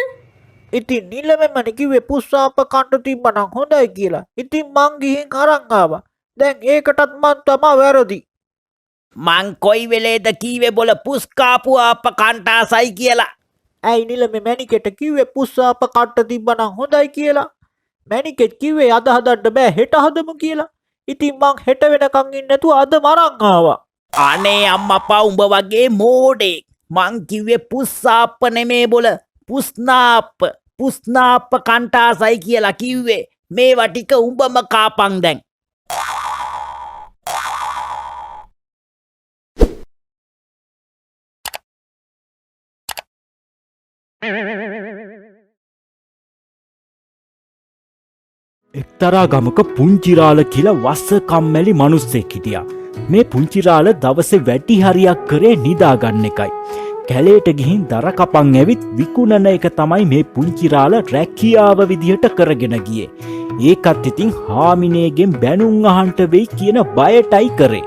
ඉතින් නිලමෙමනේ කිව්වේ පුස්සාප කන්න තිබ්බනම් හොඳයි කියලා. ඉතින් මං ගිහින් අරන් ආවා. දැන් ඒකටත් මං තමා වැරදි. මං කොයි වෙලේද කීවේ බොල පුස්කාපු ආප්ප කන්ටාසයි කියලා. ඇයි නිලමේ මැනිකෙට කිව්වේ පුස්සාප කන්න තිබ්බනම් හොඳයි කියලා? මැනිකෙත් කිව්වේ අද හදන්න බෑ හෙට හදමු කියලා. ඉතින් මං හෙට වෙනකන් ඉන්නේ නැතුව අද මරන් ආවා. අනේ අම්මපා උඹ වගේ මෝඩෙක්. මං කිව්වේ පුස්සාප්ප නෙමේ බොල පුස්නාප්ප කන්ටාසයි කියලා කිව්වේ. මේවා ටික උඹම කාපන් දැන්. එක්තරා ගමක පුංචිරාල කියලා වස්ස කම්මැලි මිනිස්සෙක් හිටියා. මේ පුංචිරාල දවසේ වැඩි හරියක් කරේ නිදාගන්න එකයි. කැලේට ගිහින් දර කපන් ඇවිත් විකුණන එක තමයි මේ පුංචිරාල රැකියාව විදිහට කරගෙන ගියේ. ඒකත් ඉතින් හාමිනේගෙන් බැනුම් අහන්ට වෙයි කියන බයටයි කරේ.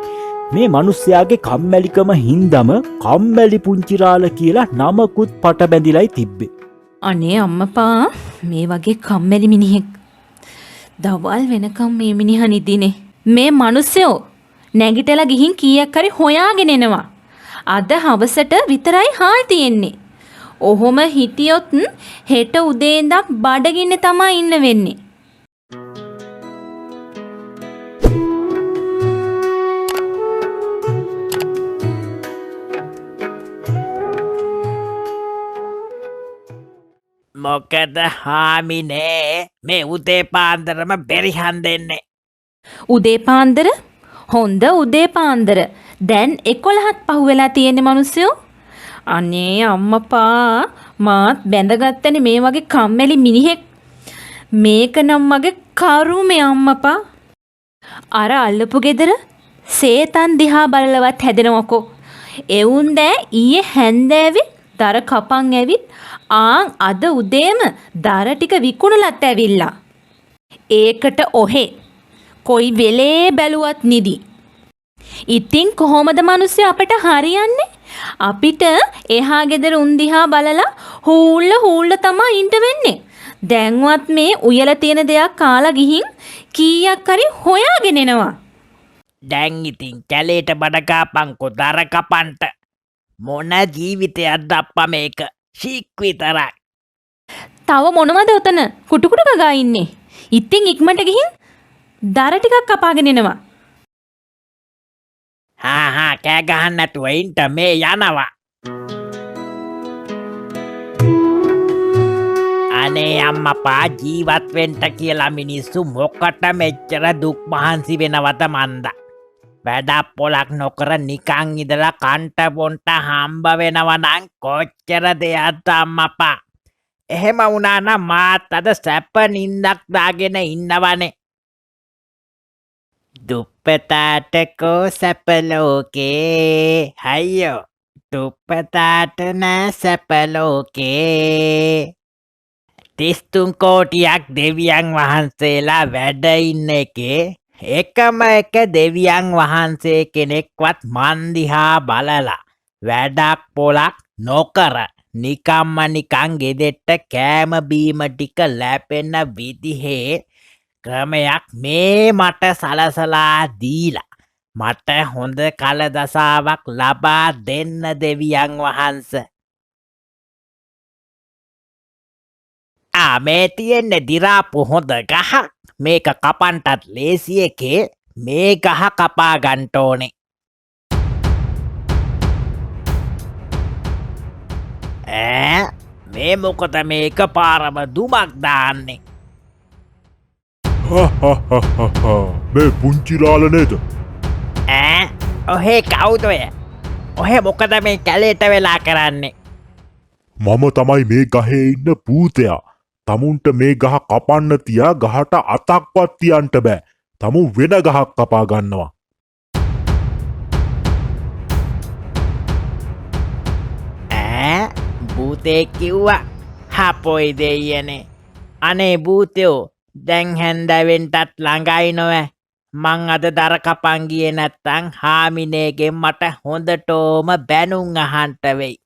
මේ මිනිස්යාගේ කම්මැලිකම හින්දම කම්මැලි පුංචිරාල කියලා නමකුත් පට බැඳිලයි තිබ්බේ. අනේ අම්මපා මේ වගේ කම්මැලි මිනිහෙක් දවල් වෙනකම් මේ මිනිහා නිදිනේ. මේ මිනිස්සෝ නැගිටලා ගිහින් කීයක් හරි හොයාගෙන එනවා. අද හවසට විතරයි හාල් තියෙන්නේ. ඔහොම හිටියොත් හෙට උදේ ඉඳන් බඩගින්නේ තමයි ඉන්න වෙන්නේ. මොකද හාමිනේ මේ උදේ පාන්දරම බෙරිහන් දෙන්නේ. උදේ පාන්දර හොඳ උදේ පාන්දර දැන් 11ත් පහුවෙලා තියෙන්නේ මිනිස්සු. අනේ අම්මපා මාත් බැඳගත්තනේ මේ වගේ කම්මැලි මිනිහෙක්. මේක නම් මගේ කරුමේ අම්මපා. අර අල්ලපු ගෙදර සේතන් දිහා බලලවත් හැදෙනවකෝ. එවුන් දැ ඊයේ හැන්දෑවේ දර කපන් ඇවිත් ආන් අද උදේම දර ටික විකුණලත් ඇවිල්ලා. ඒකට ඔහෙ කොයි වෙලේ බැලුවත් නිදි. ඉතින් කොහොමද මිනිස්සු අපිට හරියන්නේ? අපිට එහා ගෙදර උන් දිහා බලලා හූල්ල තමා ඉන්න වෙන්නේ. දැන්වත් මේ උයලා තියෙන දෙයක් කාලා ගිහින් කීයක් හරි හොයාගෙන එනවා. දැන් ඉතින් කැලේට බඩකාපන්කො දර කපන්ට. මොන ජීවිතයක්ද අප්පා මේක. ශීක් විතරයි. තව මොනවද උතන කුටුකුටු ගගා ඉන්නේ? ඉතින් ඉක්මනට ගිහින් දර ටිකක් කපාගෙන එනවා. හා කෑ ගහන්න නැතුව ඉන්න මේ යනවා. අනේ අම්මපා ජීවත් වෙන්න කියලා මිනිස්සු මොකට මෙච්චර දුක් මහන්සි වෙනවද මන්ද? වැඩක් පොලක් නොකර නිකන් ඉඳලා කන්ට බොන්ට හම්බ වෙනවා නම් කොච්චර දෙයක්ද අම්මපා. එහෙම වුණා නම් මාත් අද සැප නින්දක් දාගෙන ඉන්නවනේ. දුප්පතාට කෝ සැප ලෝකේ අයියෝ දුප්පතාට නෑ සැප ලෝකේ. 33 කෝටියක් දෙවියන් වහන්සේලා වැඩ ඉන්න එකේ එකම එක දෙවියන් වහන්සේ කෙනෙක්වත් මන් දිහා බලලා වැඩක් පොලක් නොකර නිකම්ම නිකන් ගෙදෙට්ට කෑම බීම ටික ලැබෙන විදිහේ ක්‍රමයක් මේ මට සලසලා දීලා මට හොඳ කලදසාවක් ලබා දෙන්න දෙවියන් වහන්සේ. මේ තියෙන්නේ දිරාපු හොඳ ගහක්. මේක කපන්ටත් ලේසි එකේ මේ ගහ කපා ගන්න ඕනේ. මේ මොකද මේක පාරම දුමක් දාන්නේ? මේ පුංචිරාල නේද? ඔහේ කවුද ඔය? ඔහෙ මොකද මේ කැලේට වෙලා කරන්නේ? මම තමයි මේ ගහේ ඉන්න භූතයා. තමුන්ට මේ ගහ කපන්න තියා ගහට අතක්වත් තියන්ට බෑ. තමුන් වෙන ගහක් කපා ගන්නවා. ඈ භූතේ කිව්වා හපොයි දෙයියනේ. අනේ භූතයෝ දැන් හැන්දවෙන්ටත් ළඟයි නොවැ. මං අද දර කපන් ගියේ නැත්තං හාමිනේගෙන් මට හොඳටෝම බැනුම් අහන්ට වෙයි.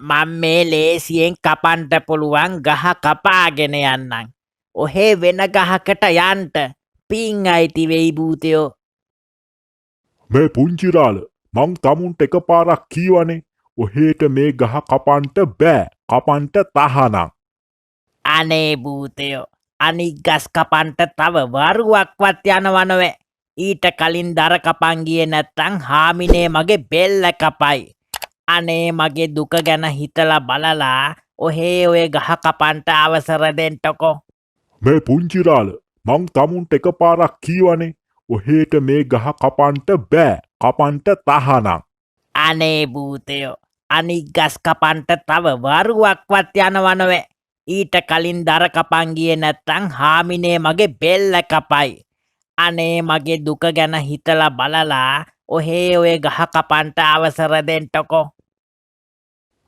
මං මේ ලේසියෙන් කපන්ට පුළුවන් ගහ කපාගෙන යන්නම්. ඔහේ වෙන ගහකට යන්ට පින් අයිති වෙයි භූතයෝ. මේ පුංචිරාල මං තමුන්ට එකපාරක් කීවනේ. ඔහේට මේ ගහ කපන්ට බෑ. කපන්ට තහනම්. අනේ භූතයෝ අනික් ගස් කපන්ට තව වරුවක්වත් යනවනොවේ. ඊට කලින් දර කපන් ගියේ නැත්තං හාමිනේ මගේ බෙල්ල කපයි. අනේ මගේ දුක ගැන හිතලා බලලා ඔහේ ඔය ගහ කපන්ට අවසර දෙන්ටකෝ. මේ පුංචිරාල මං තමුන්ට එකපාරක් කීවනේ. ඔහේට මේ ගහ කපන්ට බෑ. කපන්ට තහනම්. අනේ භූතයෝ අනික් ගස් කපන්ට තව වරුවක්වත් යනවනොවේ. ඊට කලින් දර කපන් ගියේ නැත්තං හාමිනේ මගේ බෙල්ල කපයි. අනේ මගේ දුක ගැන හිතලා බලලා ඔහේ ඔය ගහ කපන්ට අවසර දෙන්ටකෝ.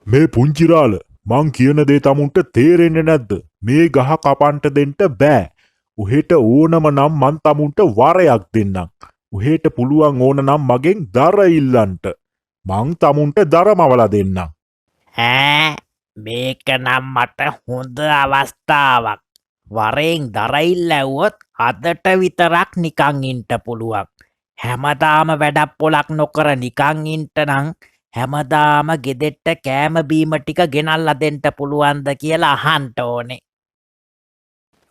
මේ පුංචිරාල මං කියන දේ තමුන්ට තේරෙන්නේ නැද්ද? මේ ගහ කපන්ට දෙන්ට බෑ. ඔහෙට ඕනම නම් මං තමුන්ට වරයක් දෙන්නම්. ඔහෙට පුළුවන් ඕන නම් මගෙන් දර ඉල්ලන්ට. මං තමුන්ට දරමවලා දෙන්නම්. ඈ මේක නම් මට හොඳ අවස්ථාවක්. වරෙන් දරයිල් ඇව්වොත් අදට විතරක් නිකං ඉන්ට පුළුවන්. හැමදාම වැඩක් පොලක් නොකර නිකං ඉන්ට නං හැමදාම ගෙදෙට්ට කෑම බීම ටික ගෙනල්ල දෙන්ට පුළුවන්ද කියලා අහන්ට ඕනේ.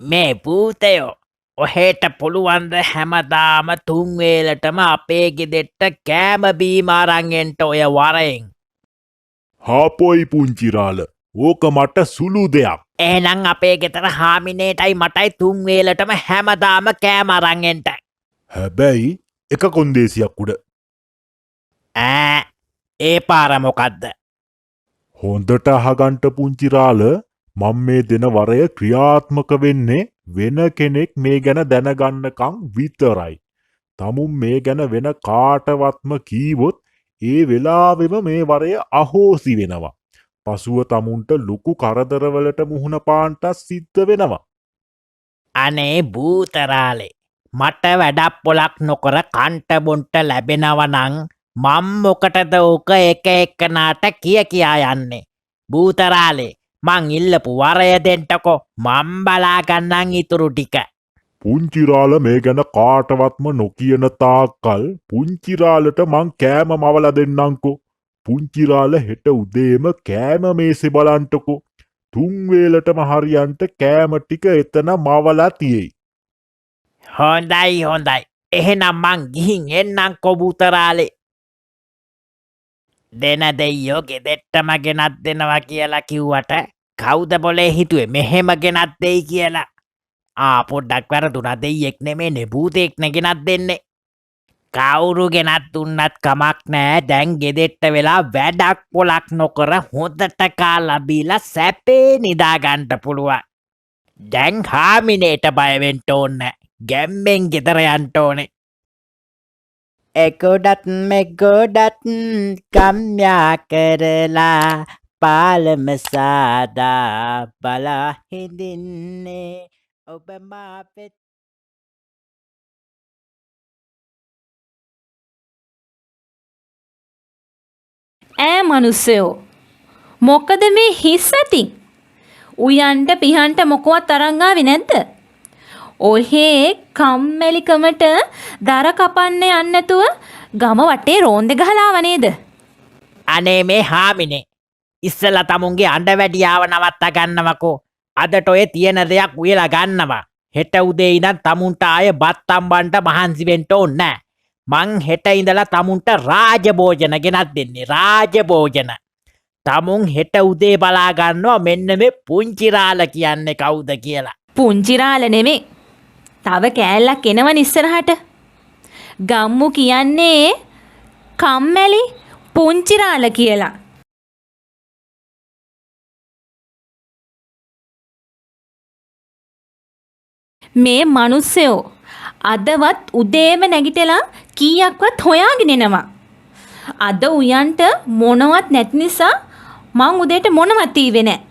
මේ භූතයෝ ඔහෙට පුළුවන්ද හැමදාම තුන්වේලටම අපේ ගෙදෙට්ට කෑම බීම අරන්ගෙන්ට ඔය වරෙන්. හාපොයි පුංචිරාල ඕක මට සුළු දෙයක්. එහෙනම් අපේ ගෙතර හාමිනේටයි මටයි තුන්වේලටම හැමදාම කෑම අරන්ගෙන්ට. හැබැයි එක කොන්දේසියක් උඩ. ඈ ඒ පාරමොකක්ද? හොඳට අහගන්ට පුංචිරාල මං මේ දෙන වරය ක්‍රියාත්මක වෙන්නේ වෙන කෙනෙක් මේ ගැන දැනගන්නකං විතරයි. තමුන් මේ ගැන වෙන කාටවත්ම කීවොත් ඒ වෙලාවෙම මේ වරය අහෝසි වෙනවා. පසුව තමුන්ට ලොකු කරදරවලට මුහුණ පාන්ට සිද්ධ වෙනවා. අනේ භූතරාලේ මට වැඩක් පොලක් නොකර කන්ට බොන්ට ලැබෙනවනං මම් මොකටද ඕක එක එක්කනාට කියා යන්නේ. භූතරාලේ මං ඉල්ලපු වරය දෙන්ටකෝ මම් බලාගන්නන් ඉතුරු ටික. පුංචිරාල මේ ගැන කාටවත්ම නොකියන තාක්කල් පුංචිරාලට මං කෑම මවල දෙන්නංකෝ. පුංචිරාල හෙට උදේම කෑම මේසෙ බලන්ටකෝ. තුන්වේලටම හරියන්ට කෑම ටික එතන මවලා තියෙයි. හොඳයි හොඳයි එහෙනම් මං ගිහින් එන්නම් කොබූතරාලේ. දෙන දෙයියෝ ගෙදෙට්ටම ගෙනත් දෙනවා කියලා කිව්වට කවුද බොලේ හිතුවේ මෙහෙම ගෙනත් දෙයි කියලා. පොඩ්ඩක් වැරදුනා දෙයියෙක් නෙමෙයිනේ භූතයෙක්නේ ගෙනත් දෙන්නේ. කවුරු ගෙනත් දුන්නත් කමක් නෑ දැන් ගෙදෙට්ට වෙලා වැඩක් පොලක් නොකර හොඳට කාලා බීලා සැපේ නිදාගන්න පුළුවන්. දැන් හාමිනේට බය වෙන්න ඕනේ. ගැම්මෙන් ගෙදර යන්න ඕනේ. එකොඩත් මෙගොඩත් කම්යා කරලා පාලම සාදා බලා හිඳින්නේ ඔබ මා වෙත. ඈ මනුස්සයෝ මොකද මේ හිස් ඇතින්? උයන්ට පිහන්ට මොකවත් තරං ආවේ නැද්ද? ඔහේ කම්මැලිකමට දර කපන්න යන්න නැතුව ගම වටේ රෝන්දේ ගහලා ආව නේද? අනේ මේ හාමිනේ ඉස්සලා තමුන්ගේ අඬ වැඩියාව නවත්තා ගන්නවකෝ. අදට ඔය තියෙන දෙයක් උයලා ගන්නවා. හෙට උදේ ඉඳන් තමුන්ට ආය බත් අම්බන්ට මහන්සි වෙන්න ඕනේ නෑ. මං හෙට ඉඳලා තමුන්ට රාජභෝජන ගෙනත් දෙන්නේ. රාජභෝජන. තමුන් හෙට උදේ බලා ගන්නවා මෙන්න මේ පුංචිරාල කියන්නේ කවුද කියලා. පුංචිරාල නෙමේ. තව කෑල්ලක් එනවනේ ඉස්සරහට. ගම්මු කියන්නේ කම්මැලි පුංචිරාල කියලා. මේ මිනිස්සයෝ අදවත් උදේම නැගිටලා කීයක්වත් හොයාගෙන එනවා. අද උයන්ට මොනවත් නැති නිසා මං උදේට මොනවත් ඊවේ නැහැ.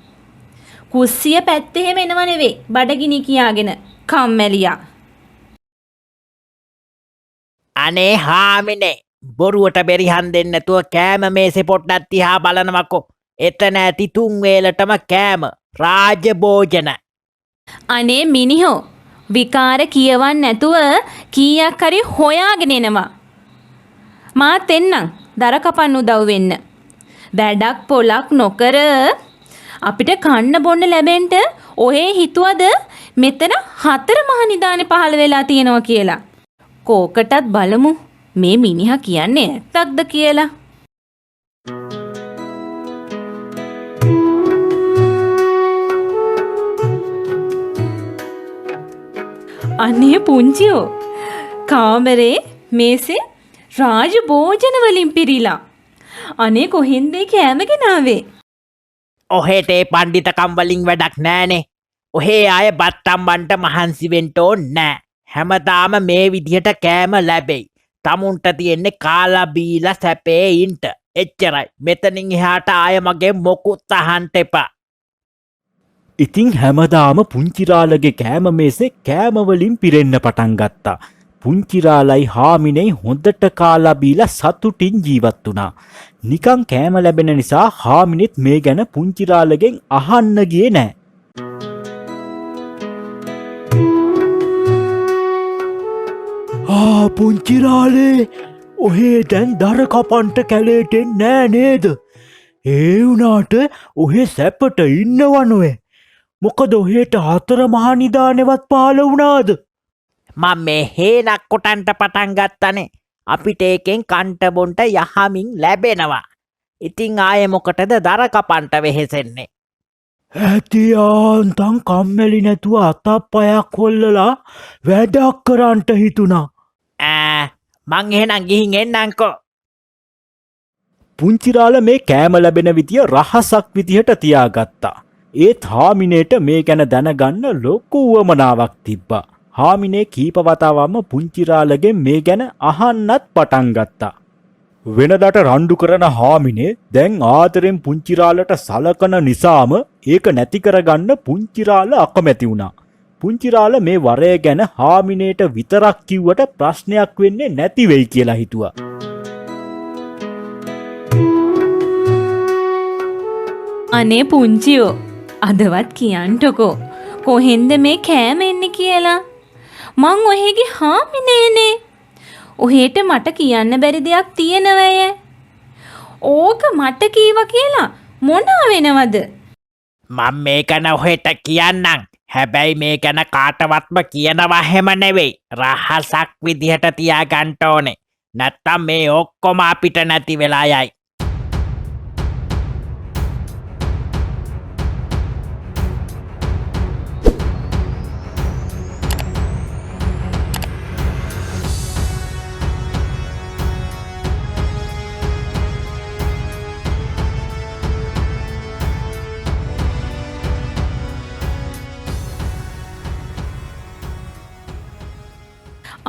කුස්සිය පැත්තේ එහෙම එනව නෙවෙයි බඩගිනි කියාගෙන කම්මැලියා. අනේ හාමිනේ බොරුවට බෙරිහන් දෙන්න නැතුව කෑම මේසේ පොට්ටක් තියා බලනවකෝ. එතන ඇති තුන් වේලටම කෑම රාජ භෝජන. අනේ මිනිහෝ විකාර කියවන්න නැතුව කීයක් හරි හොයාගෙන එනවා. මාත් එන්නම් දර කපන්න උදව් වෙන්න. වැඩක් පොලක් නොකර අපිට කන්න බොන්න ලැබෙන්න ඔහේ හිතුවද මෙතන 4 මහා නිදානේ පහළ වෙලා තියෙනවා කියලා. කෝකටත් බලමු මේ මිනිහා කියන්නේ ඇත්තක්ද කියලා. අනේ පුංචියෝ කාමරේ මේසේ රාජ භෝජන වලින් පිරීලා. අනේ කොහෙන්ද ඒ කෑම ගෙනාවේ? ඔහෙට ඒ පණ්ඩිතකම් වලින් වැඩක් නෑනේ. ඔහේ අය බත්තම්බන්ට මහන්සි වෙන්න ඕනේ නෑ. හැමදාම මේ විදිහට කෑම ලැබෙයි. තමුන්ට තියෙන්නේ කාලා බීලා සැපේ ඉන්න. එච්චරයි. මෙතනින් එහාට ආය මගේ මොකුත් අහන්න එපා. ඉතින් හැමදාම පුංචිරාලගේ කෑම මේසේ කෑම වලින් පිරෙන්න පටන් ගත්තා. පුංචිරාලයි හාමිනේ හොඳට කාලා බීලා සතුටින් ජීවත් වුණා. නිකන් කෑම ලැබෙන නිසා හාමිනෙත් මේ ගැන පුංචිරාලගෙන් අහන්න ගියේ නෑ. පුංචිරාලේ ඔහේ දැන් දර කපන්ට කැලේට නෑ නේද? ඒ වුණාට ඔහේ සැපට ඉන්නවනොේ. මොකද ඔහේට 4 මහා නිදානෙවත් පහළ වුණාද? මම මේ හේනක් කොටන්ට පටන් ගත්තනේ. අපිට ඒකෙන් කන්ට බොන්ට යහමින් ලැබෙනවා. ඉතින් ආයේ මොකටද දර කපන්ට වෙහෙසෙන්නේ? ඇති ආන්තන් කම්මැලි නැතුව අතප්පයක් හොල්ලලා වැඩක් කරන්ට හිතුණා. මං එහෙනම් ගිහින් එන්නම්කෝ. පුංචිරාල මේ කෑම ලැබෙන විදිය රහසක් විදිහට තියාගත්තා. ඒත් හාමිනේට මේ ගැන දැනගන්න ලොකු උවමනාවක් තිබ්බා. හාමිනේ කීප වතාවක්ම පුංචිරාලගෙන් මේ ගැන අහන්නත් පටන් ගත්තා. වෙනදට රණ්ඩු කරන හාමිනේ දැන් ආදරෙන් පුංචිරාලට සලකන නිසාම ඒක නැති කරගන්න පුංචිරාල අකමැති වුණා. පුංචිරාල මේ වරය ගැන හාමිනේට විතරක් කිව්වට ප්‍රශ්නයක් වෙන්නේ නැති වෙයි කියලා හිතුවා. අනේ පුංචියෝ අදවත් කියන්ටකෝ කොහෙන්ද මේ කෑම එන්නේ කියලා. මං ඔහෙගේ හාමිනේනේ. ඔහෙට මට කියන්න බැරි දෙයක් තියෙනවය. ඕක මට කීවා කියලා මොනවා වෙනවද? මම මේක ඔහෙට කියන්නම්. හැබැයි මේ ගැන කාටවත්ම කියනවා හැම නෙවෙයි. රහසක් විදිහට තියාගන්න ඕනේ. නැත්තම් මේ ඔක්කොම අපිට නැති වෙලා යයි.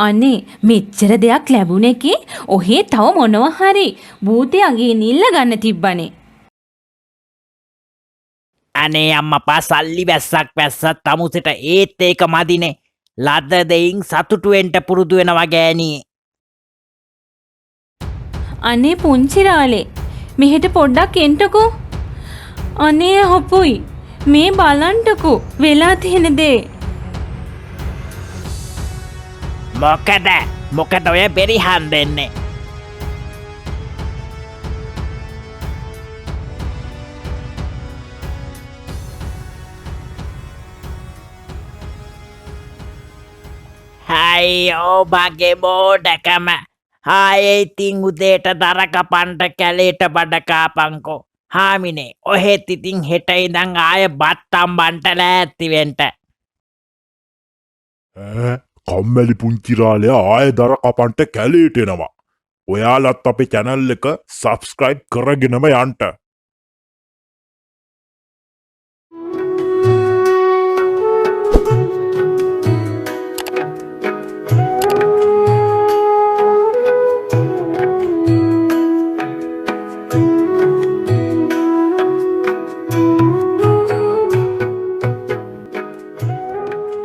අනේ මෙච්චර දෙයක් ලැබුණේකේ ඔහේ තව මොනවා හරි භූතයගේ නිල්ල ගන්න තිබ්බනේ. අනේ අම්මපා සල්ලි වැස්සක් වැස්සත් තමුසෙට ඒත් ඒක මදිනේ. ලද දෙයින් සතුටු වෙන්න පුරුදු වෙනවා ගෑණී. අනේ පුංචිරාලේ මෙහෙට පොඩ්ඩක් එන්ටකෝ. අනේ හොපුයි මේ බලන්ටකෝ වෙලා තියෙන දේ. මොකද ඔය බෙරිහන් දෙන්නේ? අයියෝ බගේ බෝඩකම. ආයේ ඉතින් උදේට දර කපන්ට කැලේට බඩ කාපන්කෝ. හාමිනේ ඔහෙත් ඉතින් හෙට ඉඳන් ආයේ බත් අම්බන්ට ලෑස්ති වෙන්න. කම්මැලි පුංචිරාලයා ආයෙ දර කපන්ට කැලේට එනවා. ඔයාලත් අපේ channel එක subscribe කරගෙනම යන්න.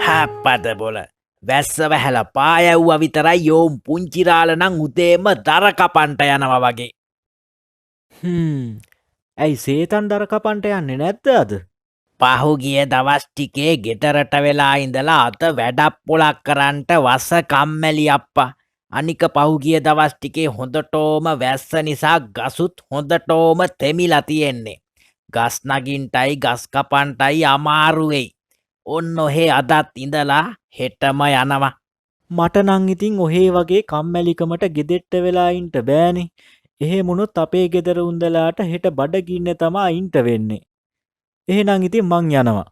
හැප්පද බොල වැස්ස වැහැල පායව්ව විතරයි යෝම් පුංචිරාල නං උදේම දර කපන්ට යනවා වගේ. ඇයි සේතන් දර කපන්ට යන්නේ නැද්ද අද? පහුගිය දවස් ටිකේ ගෙදරට වෙලා ඉඳලා අත වැඩක් පොලක් කරන්ට වස කම්මැලි අප්පා. අනික පහුගිය දවස් ටිකේ හොඳටෝම වැස්ස නිසා ගසුත් හොඳටෝම තෙමිලා තියෙන්නේ. ගස් නගින්ටයි ගස් කපන්ටයි අමාරුවෙයි. ඔන්න ඔහේ අදත් ඉඳලා හෙටම යනවා. මට නං ඉතින් ඔහේ වගේ කම්මැලිකමට ගෙදෙට්ට වෙලා ඉන්ට බෑනේ. එහෙමුණොත් අපේ ගෙදර උන්දලාට හෙට බඩගින්න තමා ඉන්ට වෙන්නේ. එහෙනම් ඉතින් මං යනවා.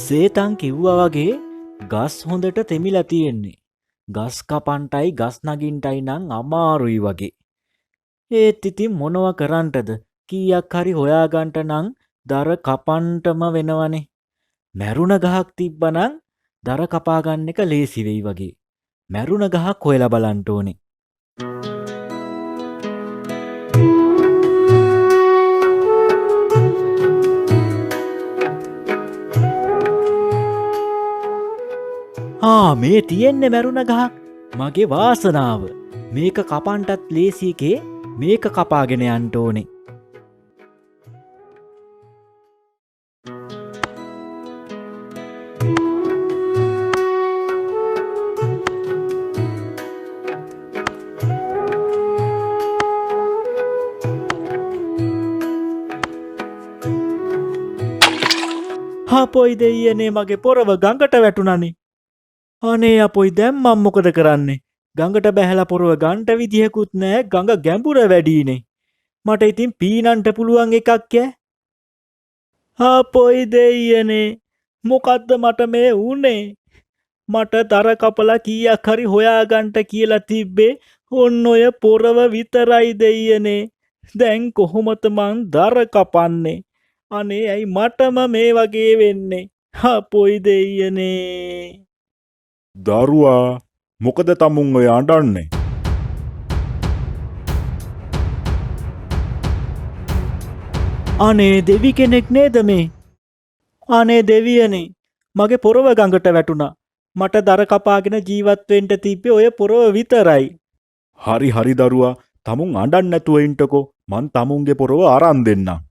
සේතන් කිව්වා වගේ ගස් හොඳට තෙමිලා තියෙන්නේ. ගස් කපන්ටයි ගස් නගින්ටයි නං අමාරුයි වගේ. ඒත් ඉතින් මොනව කරන්ටද? කීයක් හරි හොයාගන්ට නං දර කපන්ටම වෙනවනේ. මැරුණ ගහක් තිබ්බනං දර කපාගන්න එක ලේසි වෙයි වගේ. මැරුණ ගහක් හොයලා බලන්න ඕනේ. මේ තියෙන්නේ මැරුණ ගහක්. මගේ වාසනාව. මේක කපන්ටත් ලේසි එකේ මේක කපාගෙන යන්න ඕනේ. අපොයි දෙයියනේ මගේ පොරව ගඟට වැටුණනේ. අනේ අපොයි දැන් මම මොකද කරන්නේ? ගඟට බැහැලා පොරව ගන්ට විදිහකුත් නැහැ. ගඟ ගැඹුර වැඩිනේ. මට ඉතින් පීනන්ට පුළුවන් එකක් ඈ. අපොයි දෙයියනේ මොකද්ද මට මේ වුනේ? මට දර කපලා කීයක් හරි හොයාගන්ට කියලා තිබ්බේ ඔන්න ඔය පොරව විතරයි දෙයියනේ. දැන් කොහොමද මං දර කපන්නේ? අනේ ඇයි මටම මේ වගේ වෙන්නේ? අපොයි දෙයියනේ. දරුවා මොකද තමුන් ඔය අඬන්නේ? අනේ දෙවි කෙනෙක් නේද මේ? අනේ දෙවියනේ මගේ පොරව ගඟට වැටුණා. මට දර කපාගෙන ජීවත් වෙන්න තිබ්බේ ඔය පොරව විතරයි. හරි දරුවා තමුන් අඬන්න නැතුව ඉන්නකෝ. මං තමුන්ගේ පොරව අරන් දෙන්නම්.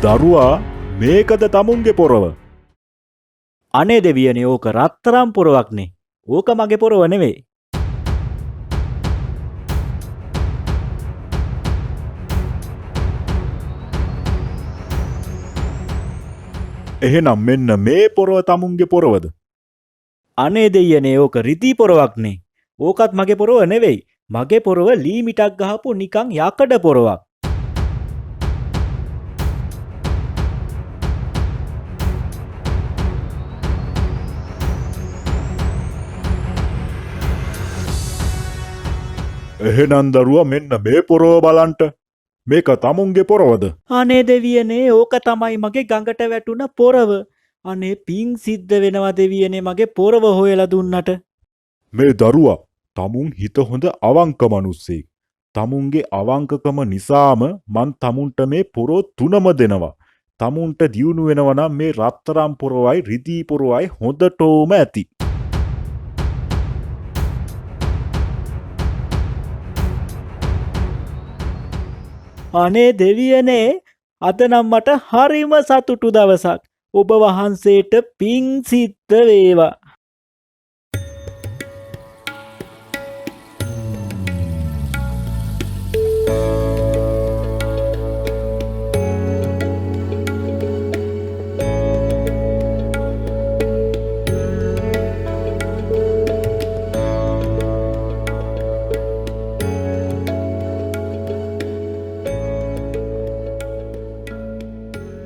දරුවා මේකද තමුන්ගේ පොරව? අනේ දෙවියනේ ඕක රත්තරම් පොරවක්නේ. ඕක මගේ පොරව නෙවෙයි. එහෙනම් මෙන්න මේ පොරව තමුන්ගේ පොරවද? අනේ දෙයියනේ ඕක රිදී පොරවක්නේ. ඕකත් මගේ පොරව නෙවෙයි. මගේ පොරව ලී මිටක් ගහපු නිකන් යකඩ පොරවක්. එහෙනම් දරුවා මෙන්න මේ පොරව බලන්ට. මේක තමුන්ගේ පොරවද? අනේ දෙවියනේ ඕක තමයි මගේ ගඟට වැටුණ පොරව. අනේ පිං සිද්ධ වෙනවා දෙවියනේ මගේ පොරව හොයලා දුන්නට. මේ දරුවා තමුන් හිත හොඳ අවංක මිනිස්සෙක්. තමුන්ගේ අවංකකම නිසාම මං තමුන්ට මේ පොරෝ 3ම දෙනවා. තමුන්ට දියුණු වෙනවා නම් මේ රත්තරම් පොරවයි රිදී පොරවයි හොඳටම ඇති. අනේ දෙවියනේ අද නම් මට හරිම සතුටු දවසක්. ඔබ වහන්සේට පිං සිද්ධ වේවා.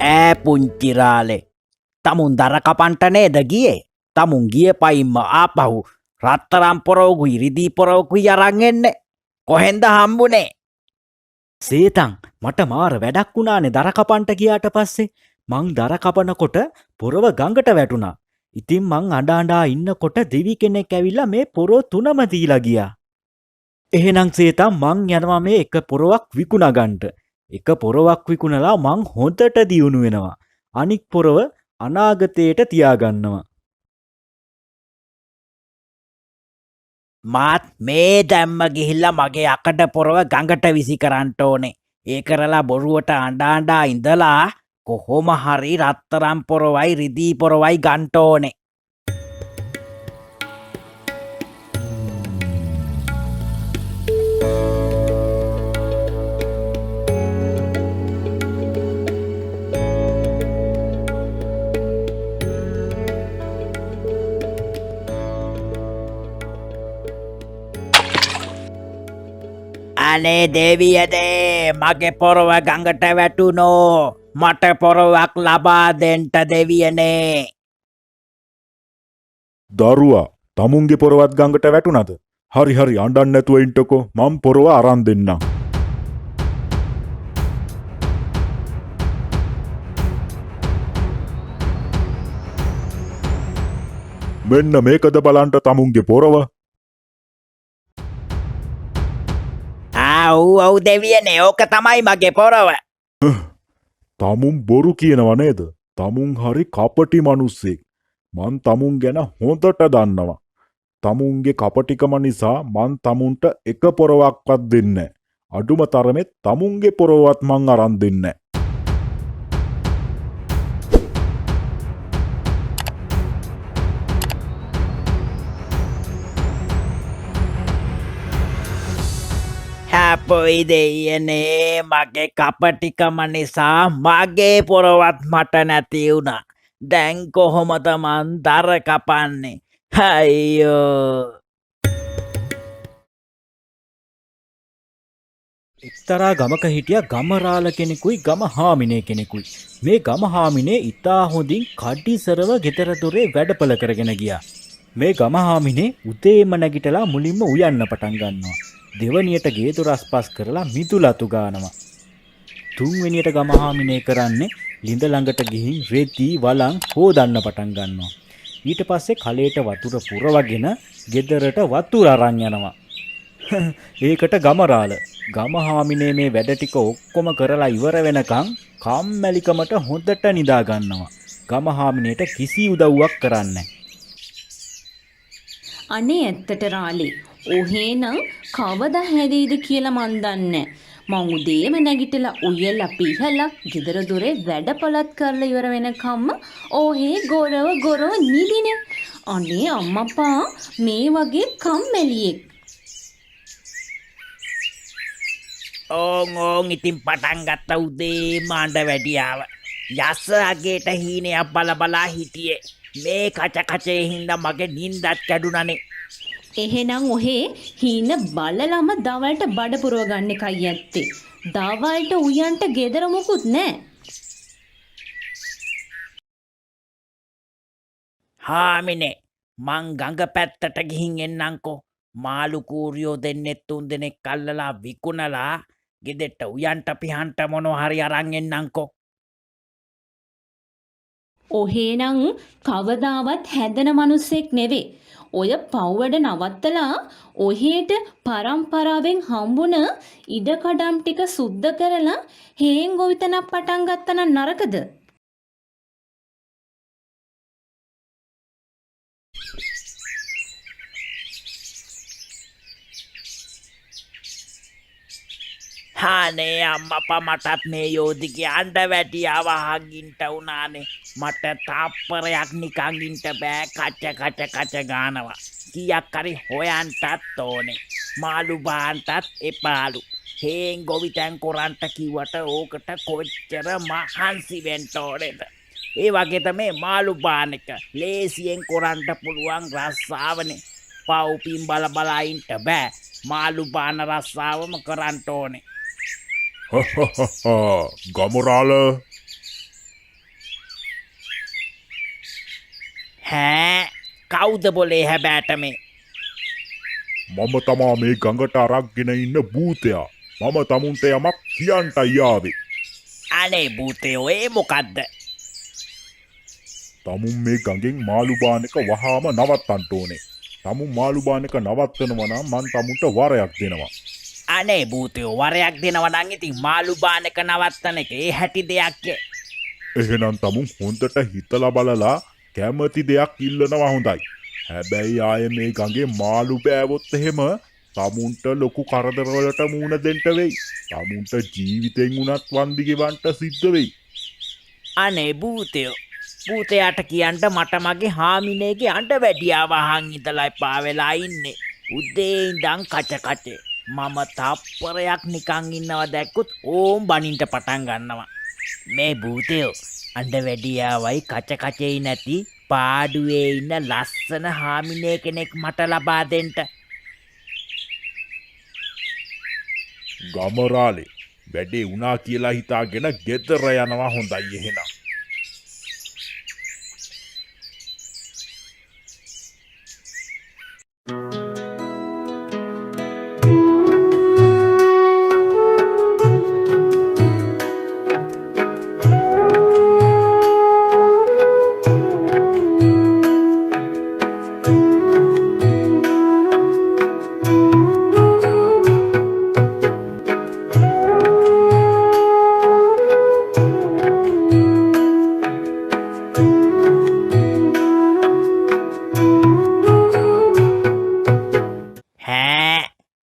ඈ පුංචිරාලේ තමුන් දර කපන්ට නේද ගියේ තමුන් ගිය පයින්ම ආපහු රත්තරම් පොරවකුයි රිදී පොරවකුයි අරන් එන්නේ කොහෙන්ද හම්බුනේ සේතන් මට මාර වැඩක් වුණානේ දර කපන්ට ගියාට පස්සේ මං දර කපනකොට පොරව ගඟට වැටුණා. ඉතින් මං අඬ අඬා ඉන්නකොට දෙවි කෙනෙක් ඇවිල්ලා මේ පොරෝ තුනම දීලා ගියා. එහෙනම් සේතන් මං යනවා මේ එක පොරවක් විකුණා ගන්නට. එක පොරවක් විකුණලා මං හොඳට දියුණු වෙනවා. අනික් පොරව අනාගතයට තියාගන්නවා. මාත් මේ දැම්ම ගිහිල්ලා මගේ අකට පොරව ගඟට විසි කරන්ට ඕනේ ඒ කරලා බොරුවට අඬාඬා ඉඳලා කොහොම හරි රත්තරම් පොරවයි රිදී පොරවයි ගන්ට ඕනේ අනේ දෙවියනේ මගේ පොරව ගඟට වැටුනෝ මට පොරවක් ලබා දෙන්ට දෙවියනේ දරුවා තමුන්ගේ පොරවත් ගඟට වැටුණද? හරි හරි අඬන්න නැතුව ඉන්නකෝ මම පොරව අරන් දෙන්නම්. මෙන්න මේකද බලන්න තමුන්ගේ පොරව. ඔව් දෙවියනේ ඕක තමයි මගේ පොරව තමුන් බොරු කියනව නේද? තමුන් හරි කපටි මිනිස්සෙක්. මං තමුන් ගැන හොඳට දන්නවා. තමුන්ගේ කපටිකම නිසා මං තමුන්ට එක පොරවක්වත් දෙන්නේ නැහැ. අඩුම තරමේ තමුන්ගේ පොරවත් මං අරන් දෙන්නේ නැහැ. හැපොයි දෙයනේ මගේ කපටිකම නිසා මගේ පොරවත් මට නැති වුණා දැන් කොහොමද මන් දර කපන්නේ අයියෝ එක්තරා ගමක හිටිය ගමරාල කෙනෙකුයි ගම හාමිනේ කෙනෙකුයි. මේ ගම හාමිනේ ඉතා හොඳින් කඩිසරව ගෙදර දොරේ වැඩපළ කරගෙන ගියා. මේ ගම හාමිනේ උදේම නැගිටලා මුලින්ම උයන්න පටන් ගන්නවා. දෙවනියට ගේ දොර අස්පස් කරලා මිදුලතු ගානවා. තුන්වෙනියට ගම හාමිනේ කරන්නේ ලිඳ ළඟට ගිහින් රෙදි වලං හොදන්න පටන් ගන්නවා. ඊට පස්සේ කලයට වතුර පුරවගෙන ගෙදරට වතුර අරන් යනවා. ඒකට ගමරාල ගමහාමිනේ මේ වැඩ ටික ඔක්කොම කරලා ඉවර වෙනකන් කම්මැලිකමට හොඳට නිදා ගන්නවා. ගමහාමිනේට කිසි උදව්වක් කරන්නේ අනේ ඇත්තට රාලි ඔහේනම් කවදා හැදෙයිද කියලා මන් දන්නේ. මං උදේම නැගිටලා උයලා පිහලා ගෙදර දොරේ වැඩපළත් කරලා ඉවර වෙනකම්ම ඔහේ ගොරව නිදිනේ. අනේ අම්මපා මේ වගේ කම්මැලියෙක්. ඕන් ඉතින් පටන් ගත්ත උදේ මාණ්ඩ වැඩියාව යස්ස අගේට හීනයක් බලා හිටියේ මේ කචකචේ හින්දා මගේ නිින්දත් කැඩුනනේ එහෙනම් ඔහේ හීන බලලම දවල්ට බඩ පුරව ගන්න එකයි ඇත්තේ. දවල්ට උයන්ට ගෙදර මොකුත් නැහැ. හාමිනේ මං ගඟ පැත්තට ගිහින් එන්නම්කෝ. මාළු කූරියෝ දෙන්නෙත් තුන් දෙනෙක් අල්ලලා විකුණලා ගෙදෙට්ට උයන්ට පිහන්ට මොනවා හරි අරන් එන්නම්කෝ. ඔහේනම් කවදාවත් හැදෙන මිනිස්සෙක් නෙවෙයි. ඔය පව්වැඩ නවත්තලා ඔහේට පරම්පරාවෙන් හම්බුන ඉඩකඩම් ටික සුද්ධ කරලා හේන් ගොවිතැනක් පටන් ගත්තා නම් නරකද? හානේ අම්මපා මටත් මේ යෝධිගේ අන්ඩ වැටියාව හගින්ට වුණානේ මට තප්පරයක් නිකං ඉන්ට බෑ කච ගානවා කියක් කරි හොයන්ටත් ඕනේ මාළු බාන්ටත් එපාලු හේන් ගොවිතැන් කොරන්ට කිවට ඕකට කොච්චර මහන්සි වෙන්ටෝනෙද ඒ වගේත මේ මාළු බාන එක ලේසියෙන් කොරන්ට පුළුවන් රස්සාාවනේ පව්පින් බලබලායින්ට බෑ මාළු බාන රස්සාාවම කරන්ට ඕනේ ගමරාල හෑ කෞුද බොලේ හැබෑට මේ මම තමා මේ ගඟට අරක්ගෙන ඉන්න භූතයා මම තමුන්ට යමක් කියන්ට යාවේ අනේ භූතයෝ ඒ මොකක්ද තමුන් මේ ගඟෙන් මාළුබානක වහාම නවත්තන්ට ඕනේ තමුන් මාළුබානක නවත්තනවනම් මන් තමුන්ට වරයක් දෙනවා අනේ භූතයෝ වරයක් දෙනවනං ඉතින් මාළු බානක නවත්තන එක ඒ හැටි දෙයක්ය එහෙනම් තමුන් හොන්දට හිතලා බලලා කැමති දෙයක් ඉල්ලනවා හොඳයි හැබැයි ආය මේ ගඟේ මාළු බෑවොත් එහෙම තමුන්ට ලොකු කරදරවලට මූුණ දෙන්ට වෙයි තමුන්ට ජීවිතෙන් වුණත් වන්දිගෙවන්ට සිද්ධ වෙයි අනේ භූතයෝ භූතයාට කියන්ට මට මගේ හාමිනේගේ අන්ට වැඩියාවහන් ඉතලයි පාවෙලා ඉන්නේ උද්දේ ඉඳං කචකචේ මම තප්පරයක් නිකං ඉන්නවා දැක්කුත් ඕම් බනින්ට පටන් ගන්නවා මේ භූතයෝ අන්ඩ වැඩියාවයි කචකචෙයි නැති පාඩුවේ ඉන්න ලස්සන හාමිනේ කෙනෙක් මට ලබා දෙන්ට ගමරාලේ වැඩේ වුණා කියලා හිතාගෙන ගෙදර යනවා හොඳයි එහෙනම්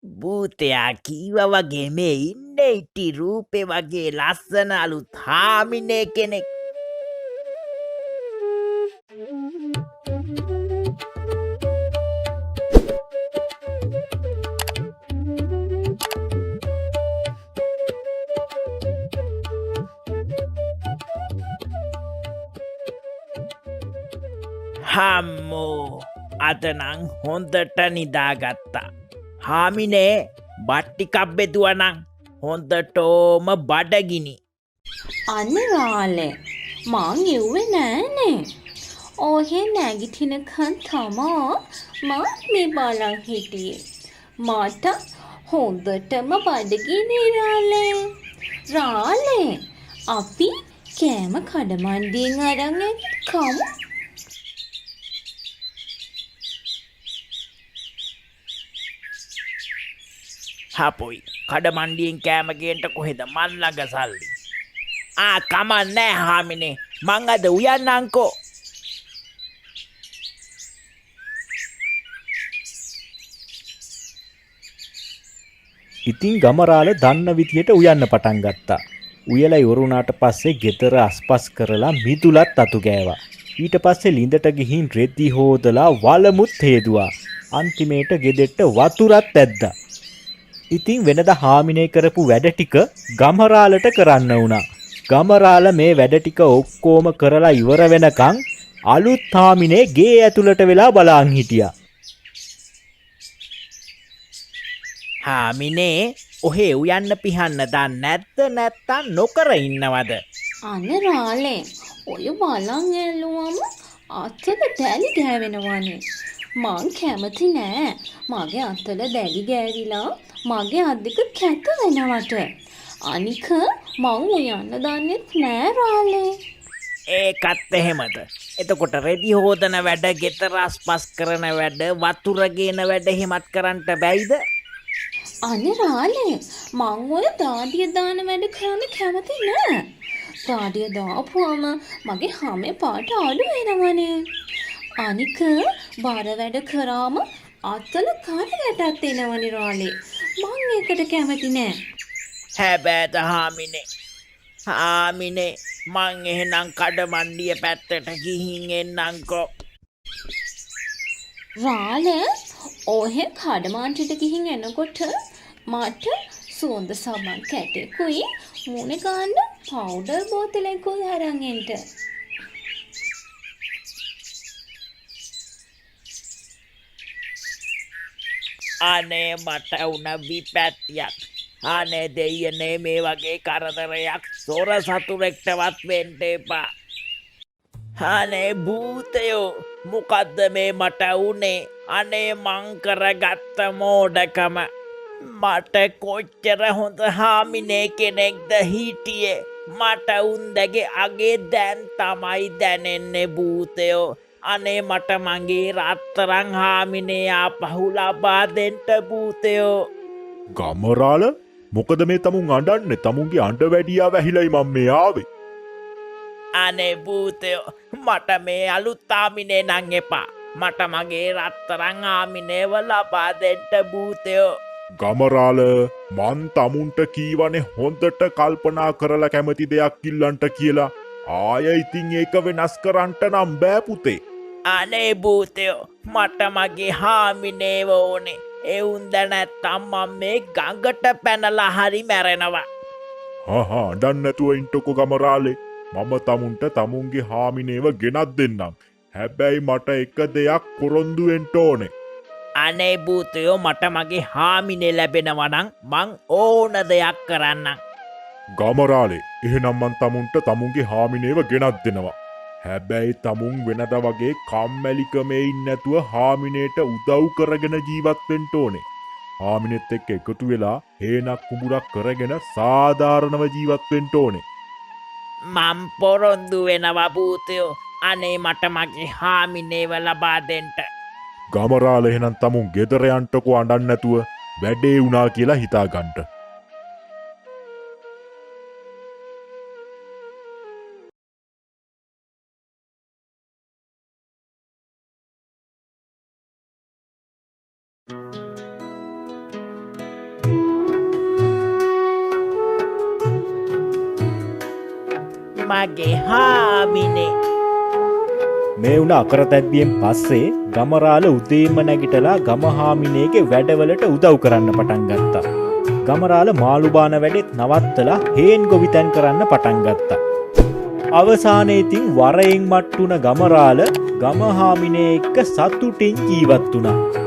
භූතයා කීව වගේ මේ ඉන්න ඉටි රූපෙ වගේ ලස්සන අලුත් හාමිනේ කෙනෙක් හම්මෝ අදනං හොන්දට නිදාගත්තා හාමිනේ බට්ටිකක් බෙදුවනං හොන්දටෝම බඩගිනි අන්න රාලේ මං ඉව්වේ නෑනේ ඔහෙ නැගිටිනකන් තමා මාත් මේ බලන් හිටියේ මට හොඳටම බඩගිනි රාලේ අපි කෑම කඩමණ්ඩියෙන් අරන් කමු හපොයි කඩමණ්ඩියෙන් කෑමගේන්ට කොහෙද මන් ළඟ සල්ලි කමන්නෑ හාමිනේ මං අද උයන්නංකෝ ඉතින් ගමරාල දන්න විදියට උයන්න පටන් ගත්තා. උයලා ඉවරුණාට පස්සේ ගෙදර අස්පස් කරලා මිදුලත් අතු ගෑවා. ඊට පස්සේ ලිඳට ගිහින් රෙදි හොදලා වලමුත් හේදුවා. අන්තිමේට ගෙදෙට්ට වතුරත් ඇද්දා. ඉතින් වෙනද හාමිනේ කරපු වැඩ ටික ගමරාලට කරන්න වුණා. ගමරාල මේ වැඩ ටික ඔක්කොම කරලා ඉවර වෙනකන් අලුත් හාමිනේ ගේ ඇතුළට වෙලා බලන් හිටියා. හාමිනේ ඔහේ උයන්න පිහන්න දන්නේ නැත්ද නැත්තම් නොකර ඉන්නවද? අනේ රාලේ ඔය බලන් ඇල්ලුවම අතට දැලි ගෑවෙනවනේ. මං කැමති නෑ මගේ අතට දැලි ගෑවිලා මගේ අත් දෙක කැත වෙනවට. අනික මං උයන්න දන්නෙත් නෑ රාලේ. ඒකත් එහෙමද? එතකොට රෙදි හොදන වැඩ, ගෙදර අස්පස් කරන වැඩ, වතුර ගේන වැඩ එහෙමත් කරන්න බැයිද? අනේ රාලේ මං ඔය දාඩිය දාන වැඩ කරන්න කැමති නෑ. දාඩිය දාපුවම මගේ හැමේ පාට අඩු වෙනවනේ. අනික බර වැඩ කරාම අතල කරටත් එනවනේ රාලේ. මං ඒකට කැමති නෑ. හැබෑද හාමිනේ. හාමිනේ මං එහෙනම් කඩමණ්ඩිය පැත්තට ගිහින් එන්නංකෝ. රාල ඔහෙ කඩමාන්ටිට ගිහින් එනකොට මට සුවඳ සබන් කැටෙකුයි මුණ ගන්න පවුඩර් බෝතලෙකුයි අරන් එන්න. අනේ මට උන විපැත්තියක්. අනේ දෙයනේ මේ වගේ කරදරයක් සොර සතුරෙක්ටවත් වෙන්න එපා. අනේ භූතයෝ මොකද්ද මේ මට උනේ? අනේ මං කරගත්ත මෝඩකම. මට කොච්චර හොඳ හාමිනේ කෙනෙක්ද හිටියේ. මට උන්දගේ අගේ දැන් තමයි දැනෙන්නේ භූතයෝ. අනේ මට මගේ රත්තරන් හාමිනේ ආපහු ලබා දෙන්න භූතයෝ. ගමරාල මොකද මේ තමුන් අඬන්නේ? තමුන්ගේ අඬ වැඩියා වැහිලයි මම මේ ආවේ. අනේ භූතයෝ මට මේ අලුත් හාමිනේ නං එපා. මට මගේ රත්තරන් හාමිනේව ලබා දෙන්න භූතයෝ. ගමරාල මන් තමුන්ට කීවනේ හොඳට කල්පනා කරලා කැමති දෙයක් ඉල්ලන්ට කියලා. ආය ඉතින් ඒක වෙනස් කරන්ට නම් බෑ පුතේ. අනේ භූතයෝ මට මගේ හාමිනේව ඕනේ. එවුන්ද නැත්තම් මම මේ ගඟට පැනලා හරි මැරෙනවා. හා අඬන්න නැතුව ඉන්ටකො ගමරාලේ. මම තමුන්ට තමුන්ගේ හාමිනේව ගෙනත් දෙන්නම්. හැබැයි මට එක දෙයක් පොරොන්දු වෙන්න ඕනේ. අනේ භූතයෝ මට මගේ හාමිනේ ලැබෙනවා නම් මං ඕන දෙයක් කරන්නම්. ගමරාලේ එහෙනම් මන් තමුන්ට තමුන්ගේ හාමිනේව ගෙනත් දෙනවා. හැබැයි තමුන් වෙනද වගේ කම්මැලිකමේ ඉන්නැතුව හාමිනේට උදව් කරගෙන ජීවත් වෙන්න ඕනේ. හාමිනෙත් එක්ක එකතු වෙලා හේනක් කුඹුරක් කරගෙන සාධාරණව ජීවත් වෙන්න ඕනේ. මම් පොරොන්දු වෙනවා භූතයෝ. අනේ මට මගේ හාමිනේව ලබා දෙන්න. ගමරාල එහෙනම් තමුන් ගෙදර යන්ටකෝ අඬන්න නැතුව වැඩේ වුණා කියලා හිතා ගන්නට. මගේ හාමිනේ. මේ වුණ අකරතැබ්බියෙන් පස්සේ ගමරාල උදේම නැගිටලා ගමහාමිනේගේ වැඩවලට උදව් කරන්න පටන් ගත්තා. ගමරාල මාළු බාන වැඩෙත් නවත්තලා හේන් ගොවිතැන් කරන්න පටන් ගත්තා. අවසානයේ ඉතින් වරයෙන් මට්ටුන ගමරාල ගමහාමිනේ එක්ක සතුටින් ජීවත් වුණා.